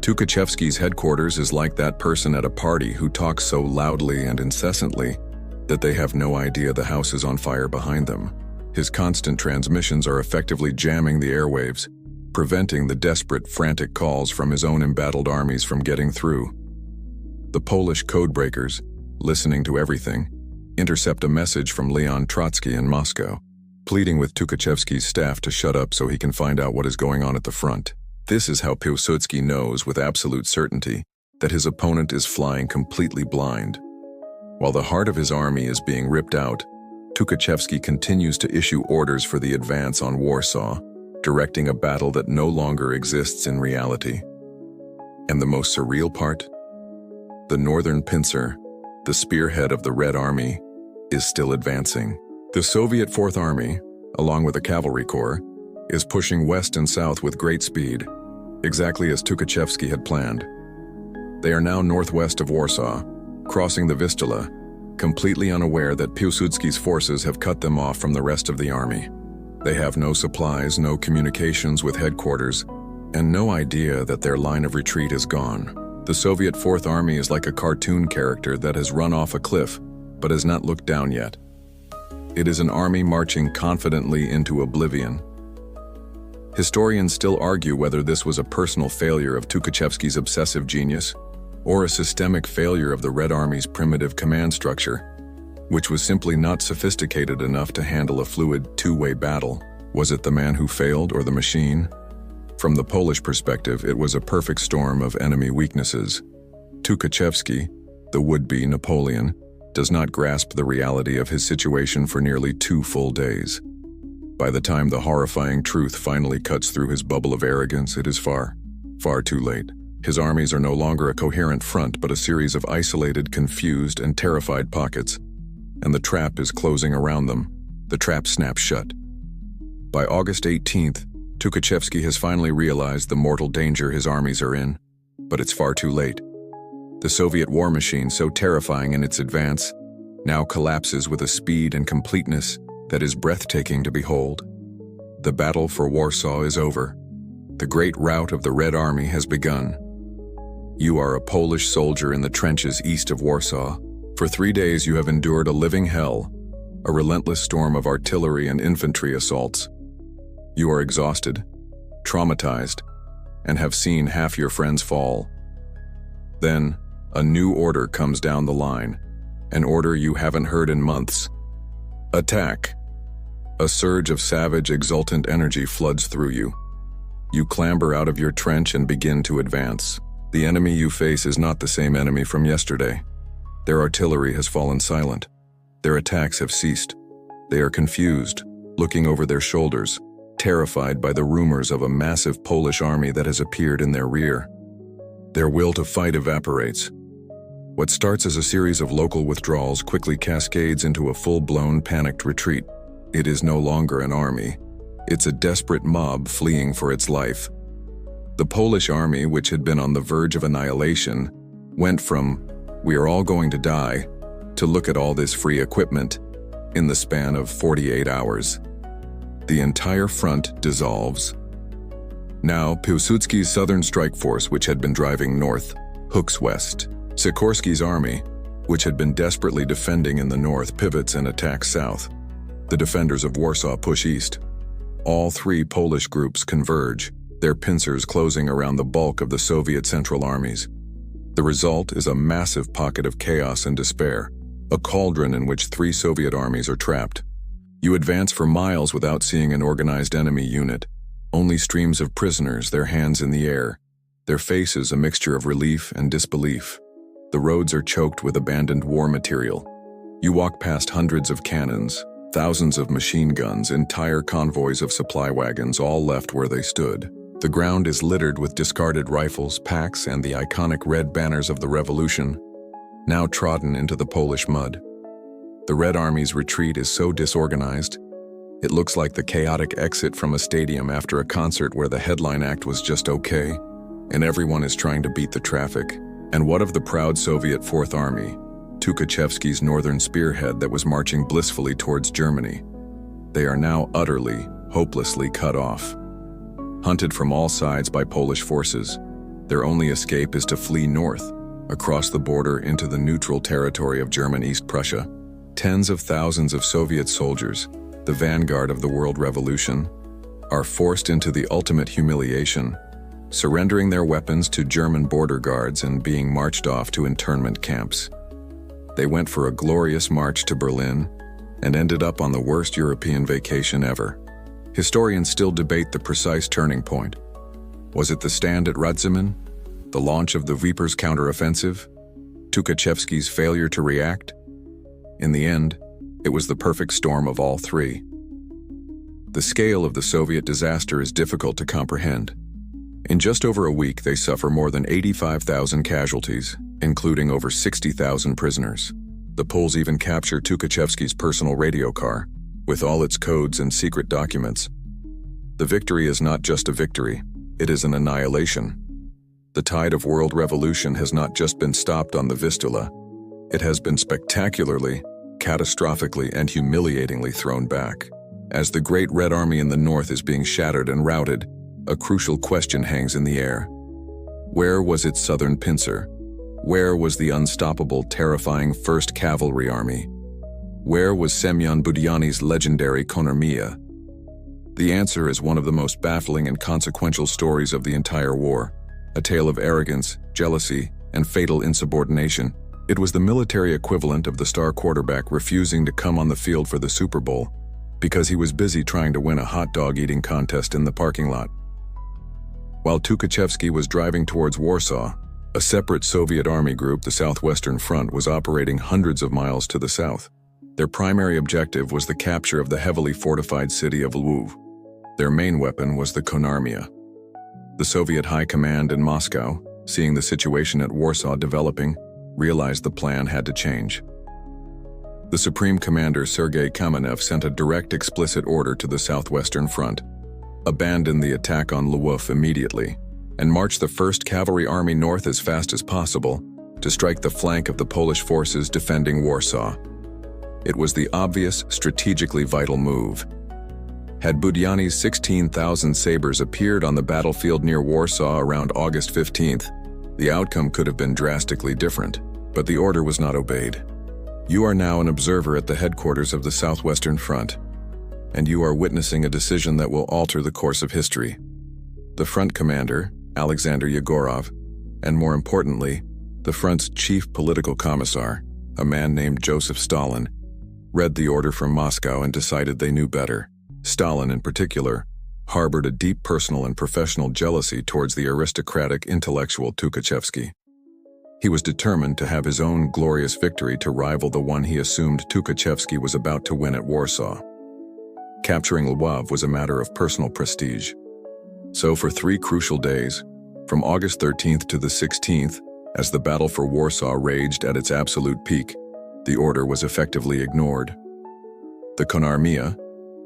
Speaker 1: Tukhachevsky's headquarters is like that person at a party who talks so loudly and incessantly that they have no idea the house is on fire behind them. His constant transmissions are effectively jamming the airwaves, preventing the desperate, frantic calls from his own embattled armies from getting through. The Polish codebreakers, listening to everything, intercept a message from Leon Trotsky in Moscow, pleading with Tukhachevsky's staff to shut up so he can find out what is going on at the front. This is how Pilsudski knows with absolute certainty that his opponent is flying completely blind. While the heart of his army is being ripped out, Tukhachevsky continues to issue orders for the advance on Warsaw, directing a battle that no longer exists in reality. And the most surreal part? The northern pincer, the spearhead of the Red Army, is still advancing. The Soviet Fourth Army, along with a cavalry corps, is pushing west and south with great speed, exactly as Tukhachevsky had planned. They are now northwest of Warsaw, crossing the Vistula, completely unaware that Pilsudski's forces have cut them off from the rest of the army. They have no supplies, no communications with headquarters, and no idea that their line of retreat is gone. The Soviet Fourth Army is like a cartoon character that has run off a cliff, but has not looked down yet. It is an army marching confidently into oblivion. Historians still argue whether this was a personal failure of Tukhachevsky's obsessive genius, or a systemic failure of the Red Army's primitive command structure, which was simply not sophisticated enough to handle a fluid two-way battle. Was it the man who failed or the machine? From the Polish perspective, it was a perfect storm of enemy weaknesses. Tukhachevsky, the would-be Napoleon, does not grasp the reality of his situation for nearly 2 full days. By the time the horrifying truth finally cuts through his bubble of arrogance, it is far, far too late. His armies are no longer a coherent front, but a series of isolated, confused, and terrified pockets. And the trap is closing around them. The trap snaps shut. By August 18th, Tukhachevsky has finally realized the mortal danger his armies are in, but it's far too late. The Soviet war machine, so terrifying in its advance, now collapses with a speed and completeness that is breathtaking to behold. The battle for Warsaw is over. The great rout of the Red Army has begun. You are a Polish soldier in the trenches east of Warsaw. For 3 days you have endured a living hell, a relentless storm of artillery and infantry assaults. You are exhausted, traumatized, and have seen half your friends fall. Then, a new order comes down the line, an order you haven't heard in months. Attack. A surge of savage, exultant energy floods through you. You clamber out of your trench and begin to advance. The enemy you face is not the same enemy from yesterday. Their artillery has fallen silent. Their attacks have ceased. They are confused, looking over their shoulders, terrified by the rumors of a massive Polish army that has appeared in their rear. Their will to fight evaporates. What starts as a series of local withdrawals quickly cascades into a full-blown panicked retreat. It is no longer an army. It's a desperate mob fleeing for its life. The Polish army, which had been on the verge of annihilation, went from, "We are all going to die," to "Look at all this free equipment," in the span of 48 hours. The entire front dissolves. Now, Pilsudski's Southern Strike Force, which had been driving north, hooks west. Sikorsky's army, which had been desperately defending in the north, pivots and attacks south. The defenders of Warsaw push east. All three Polish groups converge, their pincers closing around the bulk of the Soviet Central Armies. The result is a massive pocket of chaos and despair, a cauldron in which three Soviet armies are trapped. You advance for miles without seeing an organized enemy unit, only streams of prisoners, their hands in the air, their faces a mixture of relief and disbelief. The roads are choked with abandoned war material. You walk past hundreds of cannons, thousands of machine guns, entire convoys of supply wagons, all left where they stood. The ground is littered with discarded rifles, packs, and the iconic red banners of the revolution, now trodden into the Polish mud. The Red Army's retreat is so disorganized, it looks like the chaotic exit from a stadium after a concert where the headline act was just okay, and everyone is trying to beat the traffic. And what of the proud Soviet Fourth Army, Tukhachevsky's northern spearhead that was marching blissfully towards Germany? They are now utterly, hopelessly cut off. Hunted from all sides by Polish forces, their only escape is to flee north, across the border into the neutral territory of German East Prussia. Tens of thousands of Soviet soldiers, the vanguard of the world revolution, are forced into the ultimate humiliation, surrendering their weapons to German border guards and being marched off to internment camps. They went for a glorious march to Berlin and ended up on the worst European vacation ever. Historians still debate the precise turning point. Was it the stand at Radzymin? The launch of the Vipers counteroffensive? Tukhachevsky's failure to react? In the end, it was the perfect storm of all three. The scale of the Soviet disaster is difficult to comprehend. In just over a week, they suffer more than 85,000 casualties, including over 60,000 prisoners. The Poles even capture Tukhachevsky's personal radio car, with all its codes and secret documents. The victory is not just a victory, it is an annihilation. The tide of world revolution has not just been stopped on the Vistula, it has been spectacularly, catastrophically, and humiliatingly thrown back. As the Great Red Army in the north is being shattered and routed, a crucial question hangs in the air. Where was its southern pincer? Where was the unstoppable, terrifying 1st Cavalry Army? Where was Semyon Budyonny's legendary Konarmia? The answer is one of the most baffling and consequential stories of the entire war, a tale of arrogance, jealousy, and fatal insubordination. It was the military equivalent of the star quarterback refusing to come on the field for the Super Bowl because he was busy trying to win a hot dog eating contest in the parking lot. While Tukhachevsky was driving towards Warsaw, a separate Soviet army group, the Southwestern Front, was operating hundreds of miles to the south. Their primary objective was the capture of the heavily fortified city of Lwów. Their main weapon was the Konarmia. The Soviet High Command in Moscow, seeing the situation at Warsaw developing, realized the plan had to change. The Supreme Commander Sergei Kamenev sent a direct, explicit order to the Southwestern Front: abandon the attack on Lwów immediately, and march the 1st Cavalry Army north as fast as possible to strike the flank of the Polish forces defending Warsaw. It was the obvious, strategically vital move. Had Budyonny's 16,000 sabers appeared on the battlefield near Warsaw around August 15th, the outcome could have been drastically different, but the order was not obeyed. You are now an observer at the headquarters of the Southwestern Front, and you are witnessing a decision that will alter the course of history. The front commander, Alexander Yegorov, and more importantly, the front's chief political commissar, a man named Joseph Stalin, read the order from Moscow and decided they knew better. Stalin, in particular, harbored a deep personal and professional jealousy towards the aristocratic intellectual Tukhachevsky. He was determined to have his own glorious victory to rival the one he assumed Tukhachevsky was about to win at Warsaw. Capturing Lwów was a matter of personal prestige. So for 3 crucial days, from August 13th to the 16th, as the battle for Warsaw raged at its absolute peak, the order was effectively ignored. The Konarmia,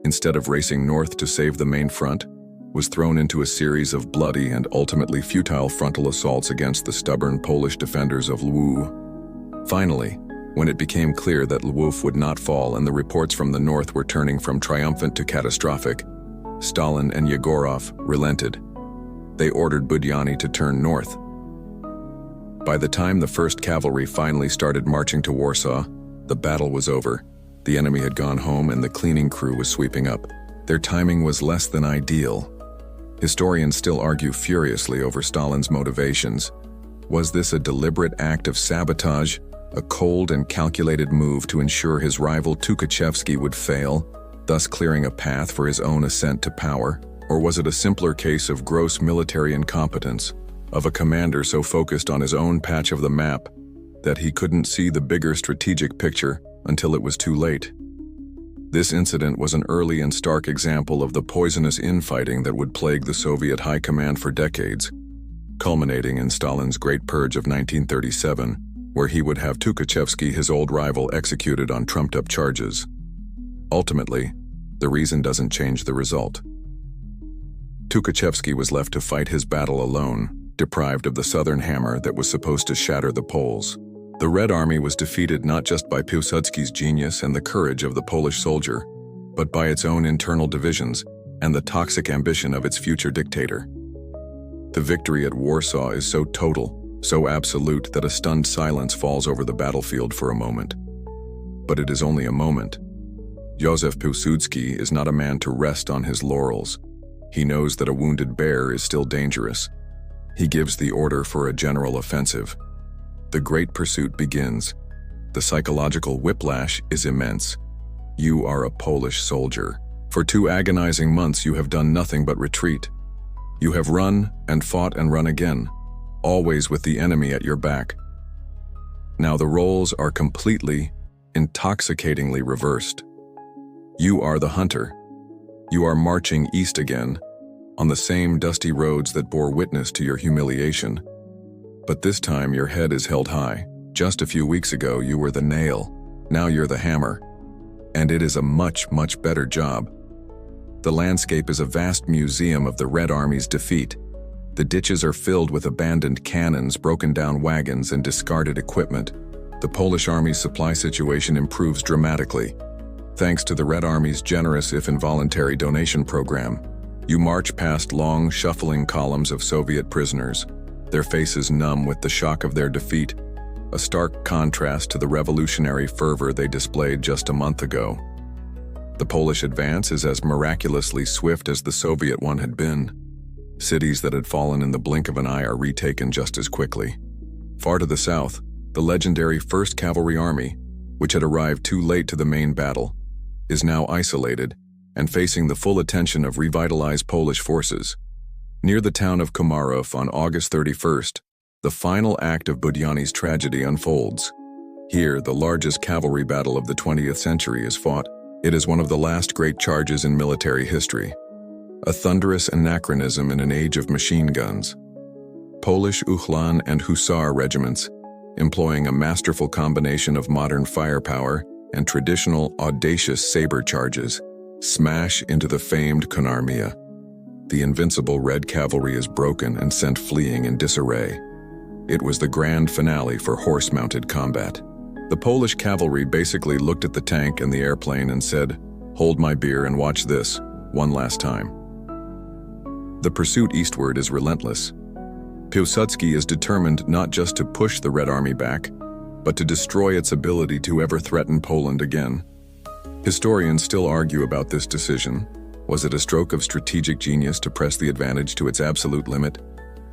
Speaker 1: instead of racing north to save the main front, was thrown into a series of bloody and ultimately futile frontal assaults against the stubborn Polish defenders of Lwów. Finally, when it became clear that Lwów would not fall and the reports from the north were turning from triumphant to catastrophic, Stalin and Yegorov relented. They ordered Budyani to turn north. By the time the 1st Cavalry finally started marching to Warsaw, the battle was over. The enemy had gone home and the cleaning crew was sweeping up. Their timing was less than ideal. Historians still argue furiously over Stalin's motivations. Was this a deliberate act of sabotage, a cold and calculated move to ensure his rival Tukhachevsky would fail, thus clearing a path for his own ascent to power? Or was it a simpler case of gross military incompetence, of a commander so focused on his own patch of the map that he couldn't see the bigger strategic picture until it was too late? This incident was an early and stark example of the poisonous infighting that would plague the Soviet high command for decades, culminating in Stalin's Great Purge of 1937, where he would have Tukhachevsky, his old rival, executed on trumped-up charges. Ultimately, the reason doesn't change the result. Tukhachevsky was left to fight his battle alone, deprived of the southern hammer that was supposed to shatter the Poles. The Red Army was defeated not just by Pilsudski's genius and the courage of the Polish soldier, but by its own internal divisions and the toxic ambition of its future dictator. The victory at Warsaw is so total, so absolute that a stunned silence falls over the battlefield for a moment. But it is only a moment. Józef Pilsudski is not a man to rest on his laurels. He knows that a wounded bear is still dangerous. He gives the order for a general offensive. The great pursuit begins. The psychological whiplash is immense. You are a Polish soldier. For 2 agonizing months you have done nothing but retreat. You have run and fought and run again, always with the enemy at your back. Now the roles are completely, intoxicatingly reversed. You are the hunter. You are marching east again, on the same dusty roads that bore witness to your humiliation. But this time your head is held high. Just a few weeks ago you were the nail, now you're the hammer. And it is a much, much better job. The landscape is a vast museum of the Red Army's defeat. The ditches are filled with abandoned cannons, broken down wagons, and discarded equipment. The Polish Army's supply situation improves dramatically. Thanks to the Red Army's generous, if involuntary, donation program, you march past long, shuffling columns of Soviet prisoners, their faces numb with the shock of their defeat, a stark contrast to the revolutionary fervor they displayed just a month ago. The Polish advance is as miraculously swift as the Soviet one had been. Cities that had fallen in the blink of an eye are retaken just as quickly. Far to the south, the legendary 1st Cavalry Army, which had arrived too late to the main battle, is now isolated and facing the full attention of revitalized Polish forces. Near the town of Komarów on August 31st, the final act of Budyani's tragedy unfolds. Here, the largest cavalry battle of the 20th century is fought. It is one of the last great charges in military history, a thunderous anachronism in an age of machine guns. Polish Uhlan and Hussar regiments, employing a masterful combination of modern firepower and traditional audacious saber charges, smash into the famed Konarmia. The invincible Red Cavalry is broken and sent fleeing in disarray. It was the grand finale for horse-mounted combat. The Polish cavalry basically looked at the tank and the airplane and said, "Hold my beer and watch this, one last time." The pursuit eastward is relentless. Pilsudski is determined not just to push the Red Army back, but to destroy its ability to ever threaten Poland again. Historians still argue about this decision. Was it a stroke of strategic genius to press the advantage to its absolute limit,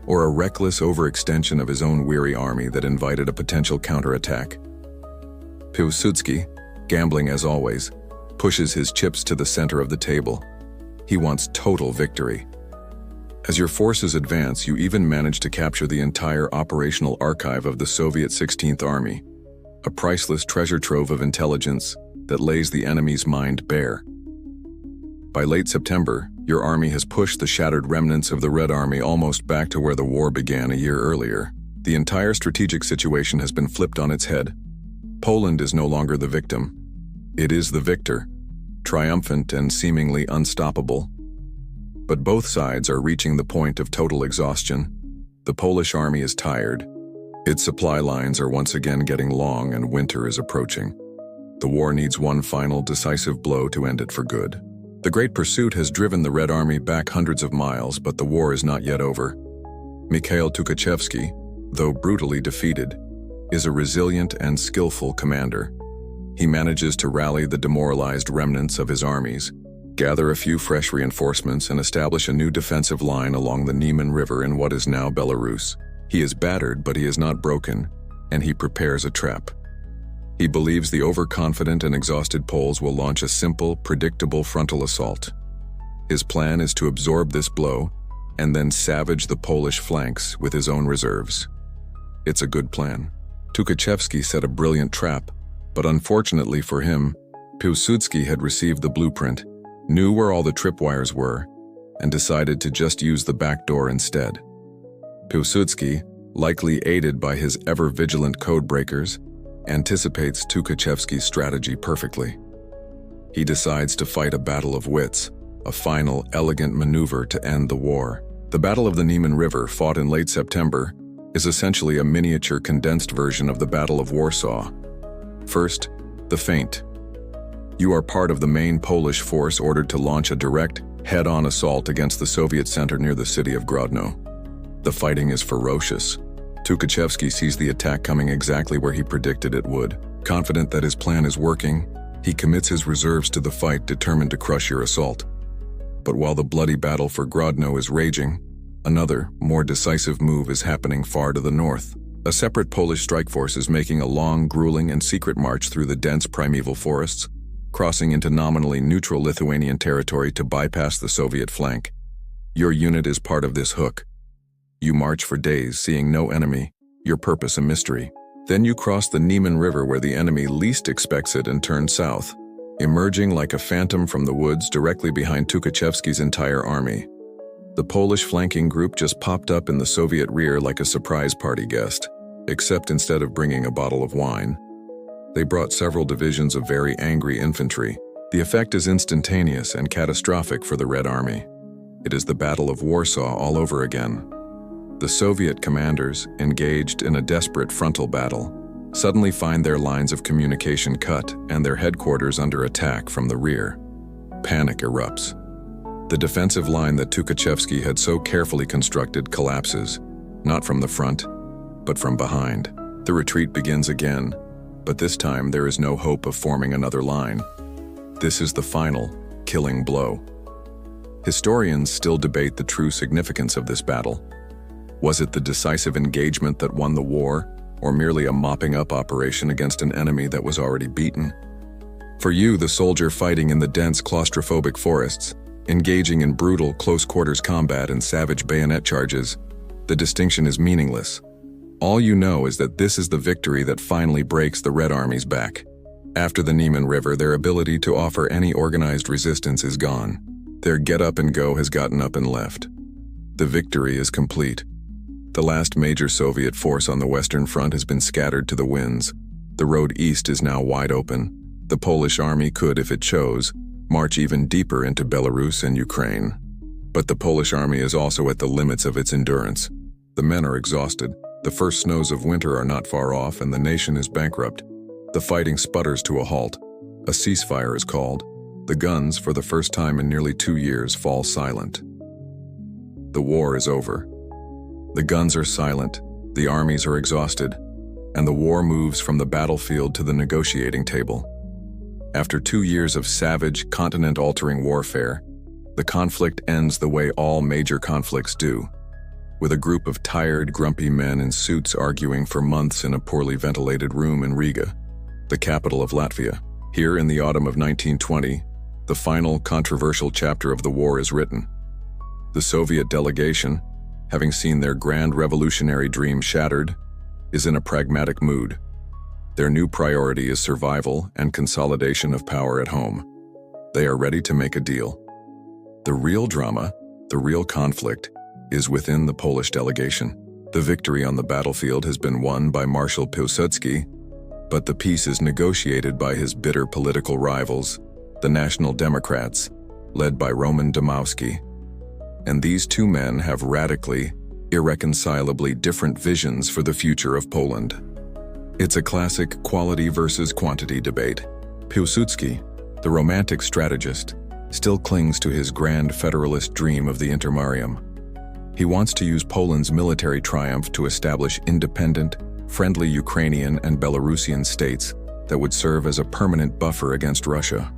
Speaker 1: or a reckless overextension of his own weary army that invited a potential counterattack? Pilsudski, gambling as always, pushes his chips to the center of the table. He wants total victory. As your forces advance, you even manage to capture the entire operational archive of the Soviet 16th Army, a priceless treasure trove of intelligence that lays the enemy's mind bare. By late September, your army has pushed the shattered remnants of the Red Army almost back to where the war began a year earlier. The entire strategic situation has been flipped on its head. Poland is no longer the victim. It is the victor, triumphant and seemingly unstoppable. But both sides are reaching the point of total exhaustion. The Polish army is tired. Its supply lines are once again getting long and winter is approaching. The war needs one final decisive blow to end it for good. The Great Pursuit has driven the Red Army back hundreds of miles, but the war is not yet over. Mikhail Tukhachevsky, though brutally defeated, is a resilient and skillful commander. He manages to rally the demoralized remnants of his armies, gather a few fresh reinforcements, and establish a new defensive line along the Niemen River in what is now Belarus. He is battered, but he is not broken, and he prepares a trap. He believes the overconfident and exhausted Poles will launch a simple, predictable frontal assault. His plan is to absorb this blow and then savage the Polish flanks with his own reserves. It's a good plan. Tukhachevsky set a brilliant trap, but unfortunately for him, Pilsudski had received the blueprint, knew where all the tripwires were, and decided to just use the back door instead. Pilsudski, likely aided by his ever-vigilant code-breakers, anticipates Tukhachevsky's strategy perfectly. He decides to fight a battle of wits, a final, elegant maneuver to end the war. The Battle of the Niemen River, fought in late September, is essentially a miniature condensed version of the Battle of Warsaw. First, the feint. You are part of the main Polish force ordered to launch a direct, head-on assault against the Soviet center near the city of Grodno. The fighting is ferocious. Tukhachevsky sees the attack coming exactly where he predicted it would. Confident that his plan is working, he commits his reserves to the fight, determined to crush your assault. But while the bloody battle for Grodno is raging, another, more decisive move is happening far to the north. A separate Polish strike force is making a long, grueling, and secret march through the dense primeval forests, crossing into nominally neutral Lithuanian territory to bypass the Soviet flank. Your unit is part of this hook. You march for days, seeing no enemy, your purpose a mystery. Then you cross the Niemen River where the enemy least expects it and turn south, emerging like a phantom from the woods directly behind Tukhachevsky's entire army. The Polish flanking group just popped up in the Soviet rear like a surprise party guest, except instead of bringing a bottle of wine, they brought several divisions of very angry infantry. The effect is instantaneous and catastrophic for the Red Army. It is the Battle of Warsaw all over again. The Soviet commanders, engaged in a desperate frontal battle, suddenly find their lines of communication cut and their headquarters under attack from the rear. Panic erupts. The defensive line that Tukhachevsky had so carefully constructed collapses, not from the front, but from behind. The retreat begins again, but this time there is no hope of forming another line. This is the final, killing blow. Historians still debate the true significance of this battle. Was it the decisive engagement that won the war, or merely a mopping-up operation against an enemy that was already beaten? For you, the soldier fighting in the dense, claustrophobic forests, engaging in brutal, close-quarters combat and savage bayonet charges, the distinction is meaningless. All you know is that this is the victory that finally breaks the Red Army's back. After the Niemen River, their ability to offer any organized resistance is gone. Their get-up-and-go has gotten up and left. The victory is complete. The last major Soviet force on the Western Front has been scattered to the winds. The road east is now wide open. The Polish army could, if it chose, march even deeper into Belarus and Ukraine. But the Polish army is also at the limits of its endurance. The men are exhausted. The first snows of winter are not far off, and the nation is bankrupt. The fighting sputters to a halt. A ceasefire is called. The guns, for the first time in nearly 2 years, fall silent. The war is over. The guns are silent, the armies are exhausted, and the war moves from the battlefield to the negotiating table. After 2 years of savage, continent-altering warfare, the conflict ends the way all major conflicts do, with a group of tired, grumpy men in suits arguing for months in a poorly ventilated room in Riga, the capital of Latvia. Here in the autumn of 1920, the final controversial chapter of the war is written. The Soviet delegation, having seen their grand revolutionary dream shattered, is in a pragmatic mood. Their new priority is survival and consolidation of power at home. They are ready to make a deal. The real drama, the real conflict, is within the Polish delegation. The victory on the battlefield has been won by Marshal Pilsudski, but the peace is negotiated by his bitter political rivals, the National Democrats, led by Roman Dmowski. And these two men have radically, irreconcilably different visions for the future of Poland. It's a classic quality versus quantity debate. Pilsudski, the romantic strategist, still clings to his grand federalist dream of the Intermarium. He wants to use Poland's military triumph to establish independent, friendly Ukrainian and Belarusian states that would serve as a permanent buffer against Russia.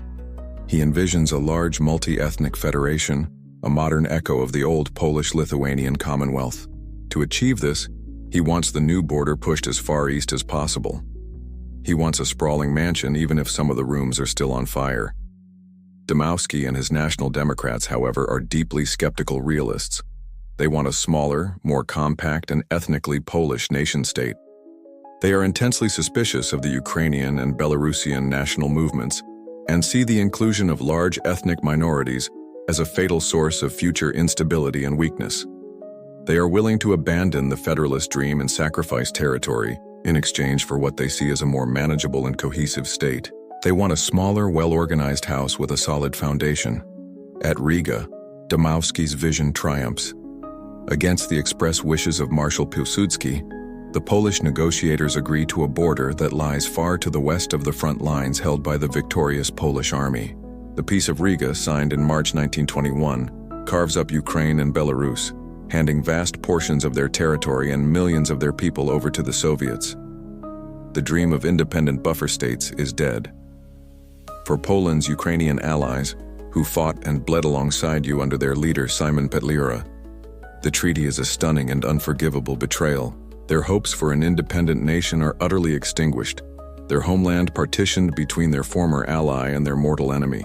Speaker 1: He envisions a large multi-ethnic federation, a modern echo of the old Polish-Lithuanian Commonwealth. To achieve this, he wants the new border pushed as far east as possible. He wants a sprawling mansion even if some of the rooms are still on fire. Dmowski and his National Democrats, however, are deeply skeptical realists. They want a smaller, more compact and ethnically Polish nation-state. They are intensely suspicious of the Ukrainian and Belarusian national movements and see the inclusion of large ethnic minorities as a fatal source of future instability and weakness. They are willing to abandon the federalist dream and sacrifice territory in exchange for what they see as a more manageable and cohesive state. They want a smaller, well-organized house with a solid foundation. At Riga, Dmowski's vision triumphs. Against the express wishes of Marshal Pilsudski, the Polish negotiators agree to a border that lies far to the west of the front lines held by the victorious Polish army. The Peace of Riga, signed in March 1921, carves up Ukraine and Belarus, handing vast portions of their territory and millions of their people over to the Soviets. The dream of independent buffer states is dead. For Poland's Ukrainian allies, who fought and bled alongside you under their leader Simon Petlura, the treaty is a stunning and unforgivable betrayal. Their hopes for an independent nation are utterly extinguished, their homeland partitioned between their former ally and their mortal enemy.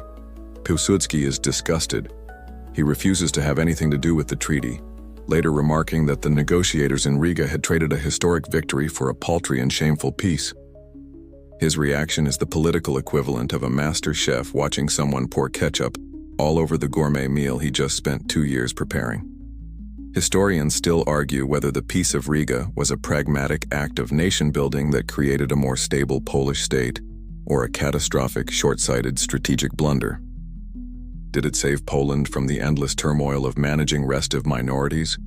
Speaker 1: Pilsudski is disgusted. He refuses to have anything to do with the treaty, later remarking that the negotiators in Riga had traded a historic victory for a paltry and shameful peace. His reaction is the political equivalent of a master chef watching someone pour ketchup all over the gourmet meal he just spent 2 years preparing. Historians still argue whether the Peace of Riga was a pragmatic act of nation-building that created a more stable Polish state, or a catastrophic, short-sighted strategic blunder. Did it save Poland from the endless turmoil of managing restive minorities?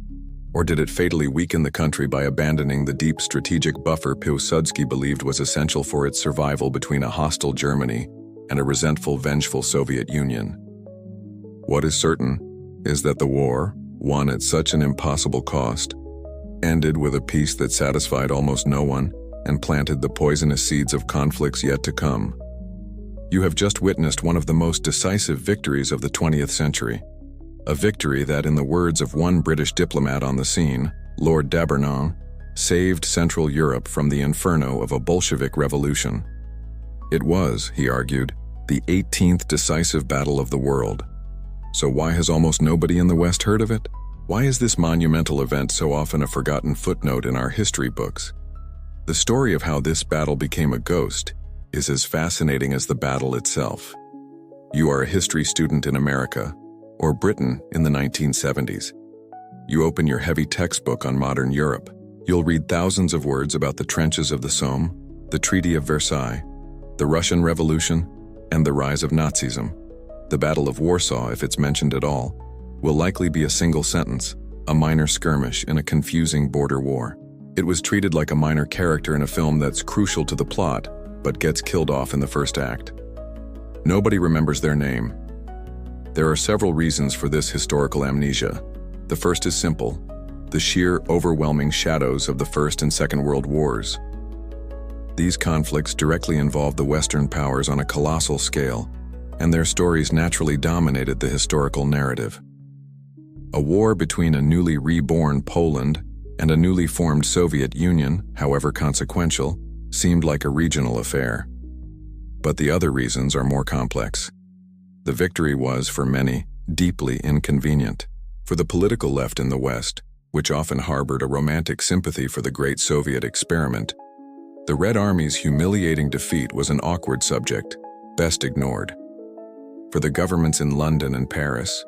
Speaker 1: Or did it fatally weaken the country by abandoning the deep strategic buffer Pilsudski believed was essential for its survival between a hostile Germany and a resentful, vengeful Soviet Union? What is certain is that the war, won at such an impossible cost, ended with a peace that satisfied almost no one and planted the poisonous seeds of conflicts yet to come. You have just witnessed one of the most decisive victories of the 20th century, a victory that, in the words of one British diplomat on the scene, Lord d'Abernon, saved Central Europe from the inferno of a Bolshevik revolution. It was, he argued, the 18th decisive battle of the world. So why has almost nobody in the West heard of it? Why is this monumental event so often a forgotten footnote in our history books? The story of how this battle became a ghost is as fascinating as the battle itself. You are a history student in America, or Britain in the 1970s. You open your heavy textbook on modern Europe. You'll read thousands of words about the trenches of the Somme, the Treaty of Versailles, the Russian Revolution, and the rise of Nazism. The Battle of Warsaw, if it's mentioned at all, will likely be a single sentence, a minor skirmish in a confusing border war. It was treated like a minor character in a film that's crucial to the plot, but gets killed off in the first act. Nobody remembers their name. There are several reasons for this historical amnesia. The first is simple: the sheer, overwhelming shadows of the First and Second World Wars. These conflicts directly involved the Western powers on a colossal scale, and their stories naturally dominated the historical narrative. A war between a newly reborn Poland and a newly formed Soviet Union, however consequential, seemed like a regional affair. But the other reasons are more complex. The victory was, for many, deeply inconvenient. For the political left in the West, which often harbored a romantic sympathy for the great Soviet experiment, the Red Army's humiliating defeat was an awkward subject, best ignored. For the governments in London and Paris,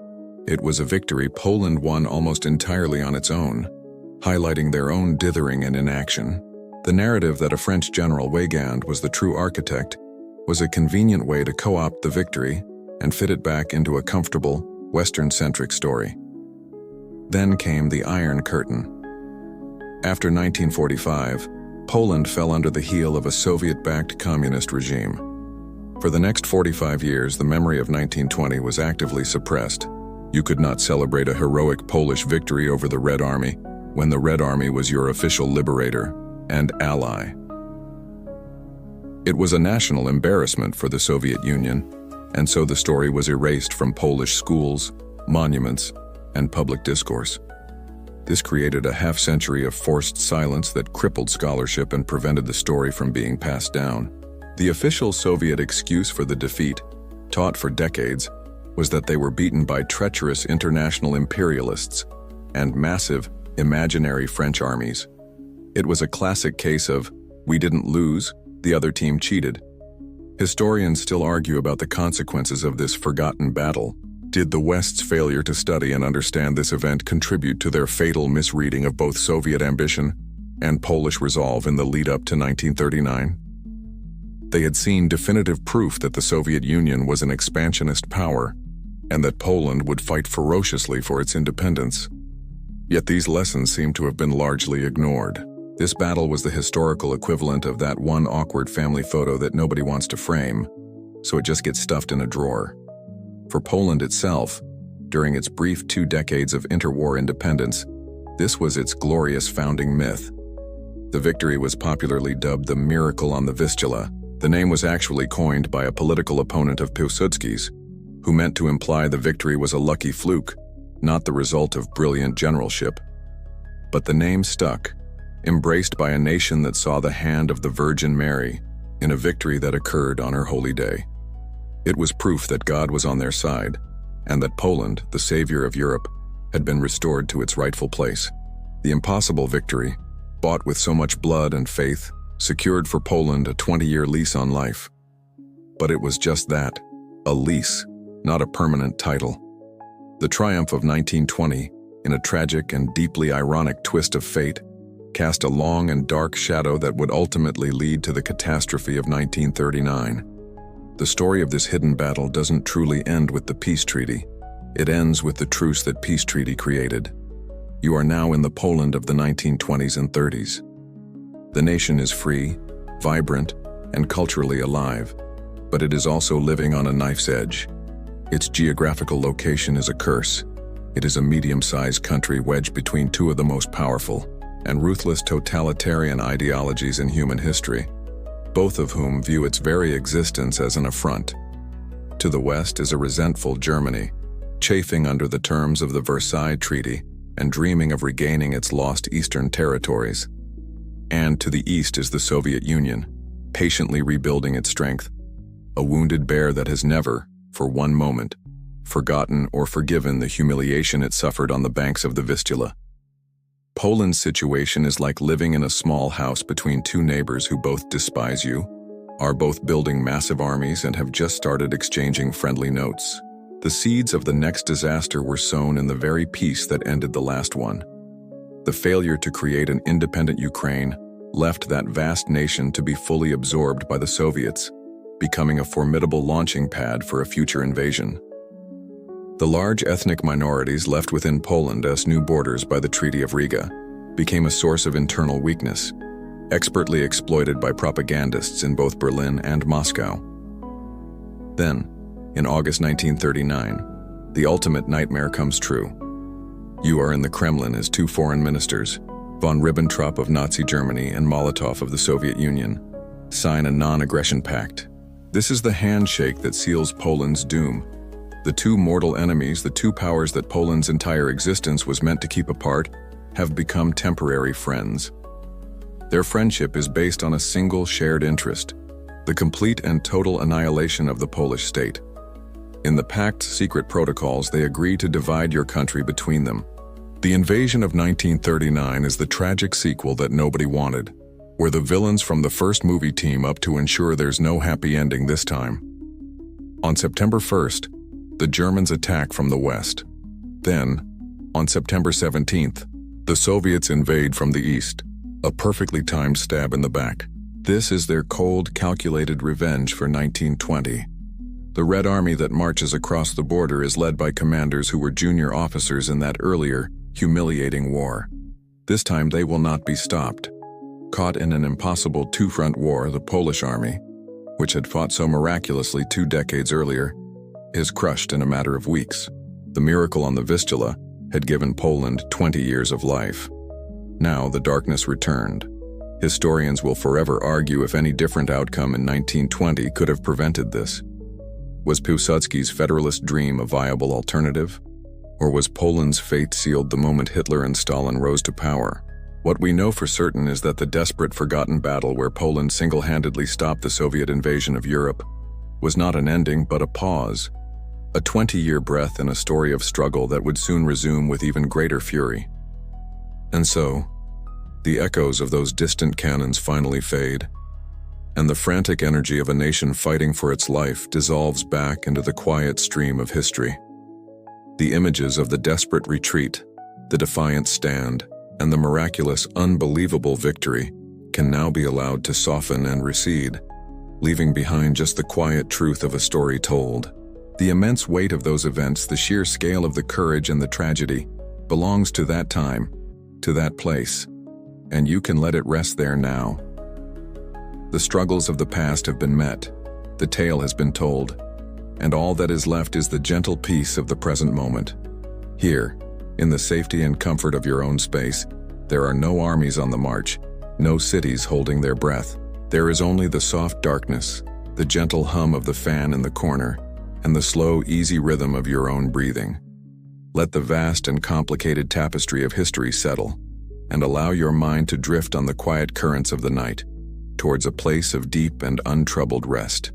Speaker 1: it was a victory Poland won almost entirely on its own, highlighting their own dithering and inaction. The narrative that a French general Weygand was the true architect was a convenient way to co-opt the victory and fit it back into a comfortable, Western-centric story. Then came the Iron Curtain. After 1945, Poland fell under the heel of a Soviet-backed communist regime. For the next 45 years, the memory of 1920 was actively suppressed. You could not celebrate a heroic Polish victory over the Red Army when the Red Army was your official liberator and ally. It was a national embarrassment for the Soviet Union, and so the story was erased from Polish schools, monuments, and public discourse. This created a half-century of forced silence that crippled scholarship and prevented the story from being passed down. The official Soviet excuse for the defeat, taught for decades, was that they were beaten by treacherous international imperialists and massive, imaginary French armies. It was a classic case of, we didn't lose, the other team cheated. Historians still argue about the consequences of this forgotten battle. Did the West's failure to study and understand this event contribute to their fatal misreading of both Soviet ambition and Polish resolve in the lead-up to 1939? They had seen definitive proof that the Soviet Union was an expansionist power and that Poland would fight ferociously for its independence. Yet these lessons seem to have been largely ignored. This battle was the historical equivalent of that one awkward family photo that nobody wants to frame, so it just gets stuffed in a drawer. For Poland itself, during its brief 2 decades of interwar independence, this was its glorious founding myth. The victory was popularly dubbed the Miracle on the Vistula. The name was actually coined by a political opponent of Pilsudski's, who meant to imply the victory was a lucky fluke, not the result of brilliant generalship. But the name stuck, embraced by a nation that saw the hand of the Virgin Mary in a victory that occurred on her holy day. It was proof that God was on their side, and that Poland, the savior of Europe, had been restored to its rightful place. The impossible victory, bought with so much blood and faith, secured for Poland a 20-year lease on life. But it was just that, a lease, not a permanent title. The triumph of 1920, in a tragic and deeply ironic twist of fate, cast a long and dark shadow that would ultimately lead to the catastrophe of 1939. The story of this hidden battle doesn't truly end with the peace treaty. It ends with the truce that peace treaty created. You are now in the Poland of the 1920s and 30s. The nation is free, vibrant, and culturally alive, but it is also living on a knife's edge. Its geographical location is a curse. It is a medium-sized country wedged between 2 of the most powerful and ruthless totalitarian ideologies in human history, both of whom view its very existence as an affront. To the west is a resentful Germany, chafing under the terms of the Versailles Treaty and dreaming of regaining its lost eastern territories. And to the east is the Soviet Union, patiently rebuilding its strength, a wounded bear that has never, for one moment, forgotten or forgiven the humiliation it suffered on the banks of the Vistula. Poland's situation is like living in a small house between 2 neighbors who both despise you, are both building massive armies, and have just started exchanging friendly notes. The seeds of the next disaster were sown in the very peace that ended the last one. The failure to create an independent Ukraine left that vast nation to be fully absorbed by the Soviets, becoming a formidable launching pad for a future invasion. The large ethnic minorities left within Poland as new borders by the Treaty of Riga became a source of internal weakness, expertly exploited by propagandists in both Berlin and Moscow. Then, in August 1939, the ultimate nightmare comes true. You are in the Kremlin as 2 foreign ministers, von Ribbentrop of Nazi Germany and Molotov of the Soviet Union, sign a non-aggression pact. This is the handshake that seals Poland's doom. The 2 mortal enemies, the 2 powers that Poland's entire existence was meant to keep apart, have become temporary friends. Their friendship is based on a single shared interest: the complete and total annihilation of the Polish state. In the pact secret protocols, they agree to divide your country between them. The invasion of 1939 is the tragic sequel that nobody wanted, where the villains from the first movie team up to ensure there's no happy ending this time. On September 1st, the Germans attack from the west. Then, on September 17th, the Soviets invade from the east, a perfectly timed stab in the back. This is their cold, calculated revenge for 1920. The Red Army that marches across the border is led by commanders who were junior officers in that earlier, humiliating war. This time they will not be stopped. Caught in an impossible two-front war, the Polish army, which had fought so miraculously 2 decades earlier, is crushed in a matter of weeks. The miracle on the Vistula had given Poland 20 years of life. Now the darkness returned. Historians will forever argue if any different outcome in 1920 could have prevented this. Was Pilsudski's federalist dream a viable alternative? Or was Poland's fate sealed the moment Hitler and Stalin rose to power? What we know for certain is that the desperate, forgotten battle where Poland single-handedly stopped the Soviet invasion of Europe was not an ending but a pause, a 20-year breath in a story of struggle that would soon resume with even greater fury. And so, the echoes of those distant cannons finally fade, and the frantic energy of a nation fighting for its life dissolves back into the quiet stream of history. The images of the desperate retreat, the defiant stand, and the miraculous, unbelievable victory can now be allowed to soften and recede, leaving behind just the quiet truth of a story told. The immense weight of those events, the sheer scale of the courage and the tragedy, belongs to that time, to that place, and you can let it rest there now. The struggles of the past have been met, the tale has been told, and all that is left is the gentle peace of the present moment. Here, in the safety and comfort of your own space, there are no armies on the march, no cities holding their breath. There is only the soft darkness, the gentle hum of the fan in the corner, and the slow, easy rhythm of your own breathing. Let the vast and complicated tapestry of history settle, and allow your mind to drift on the quiet currents of the night, towards a place of deep and untroubled rest.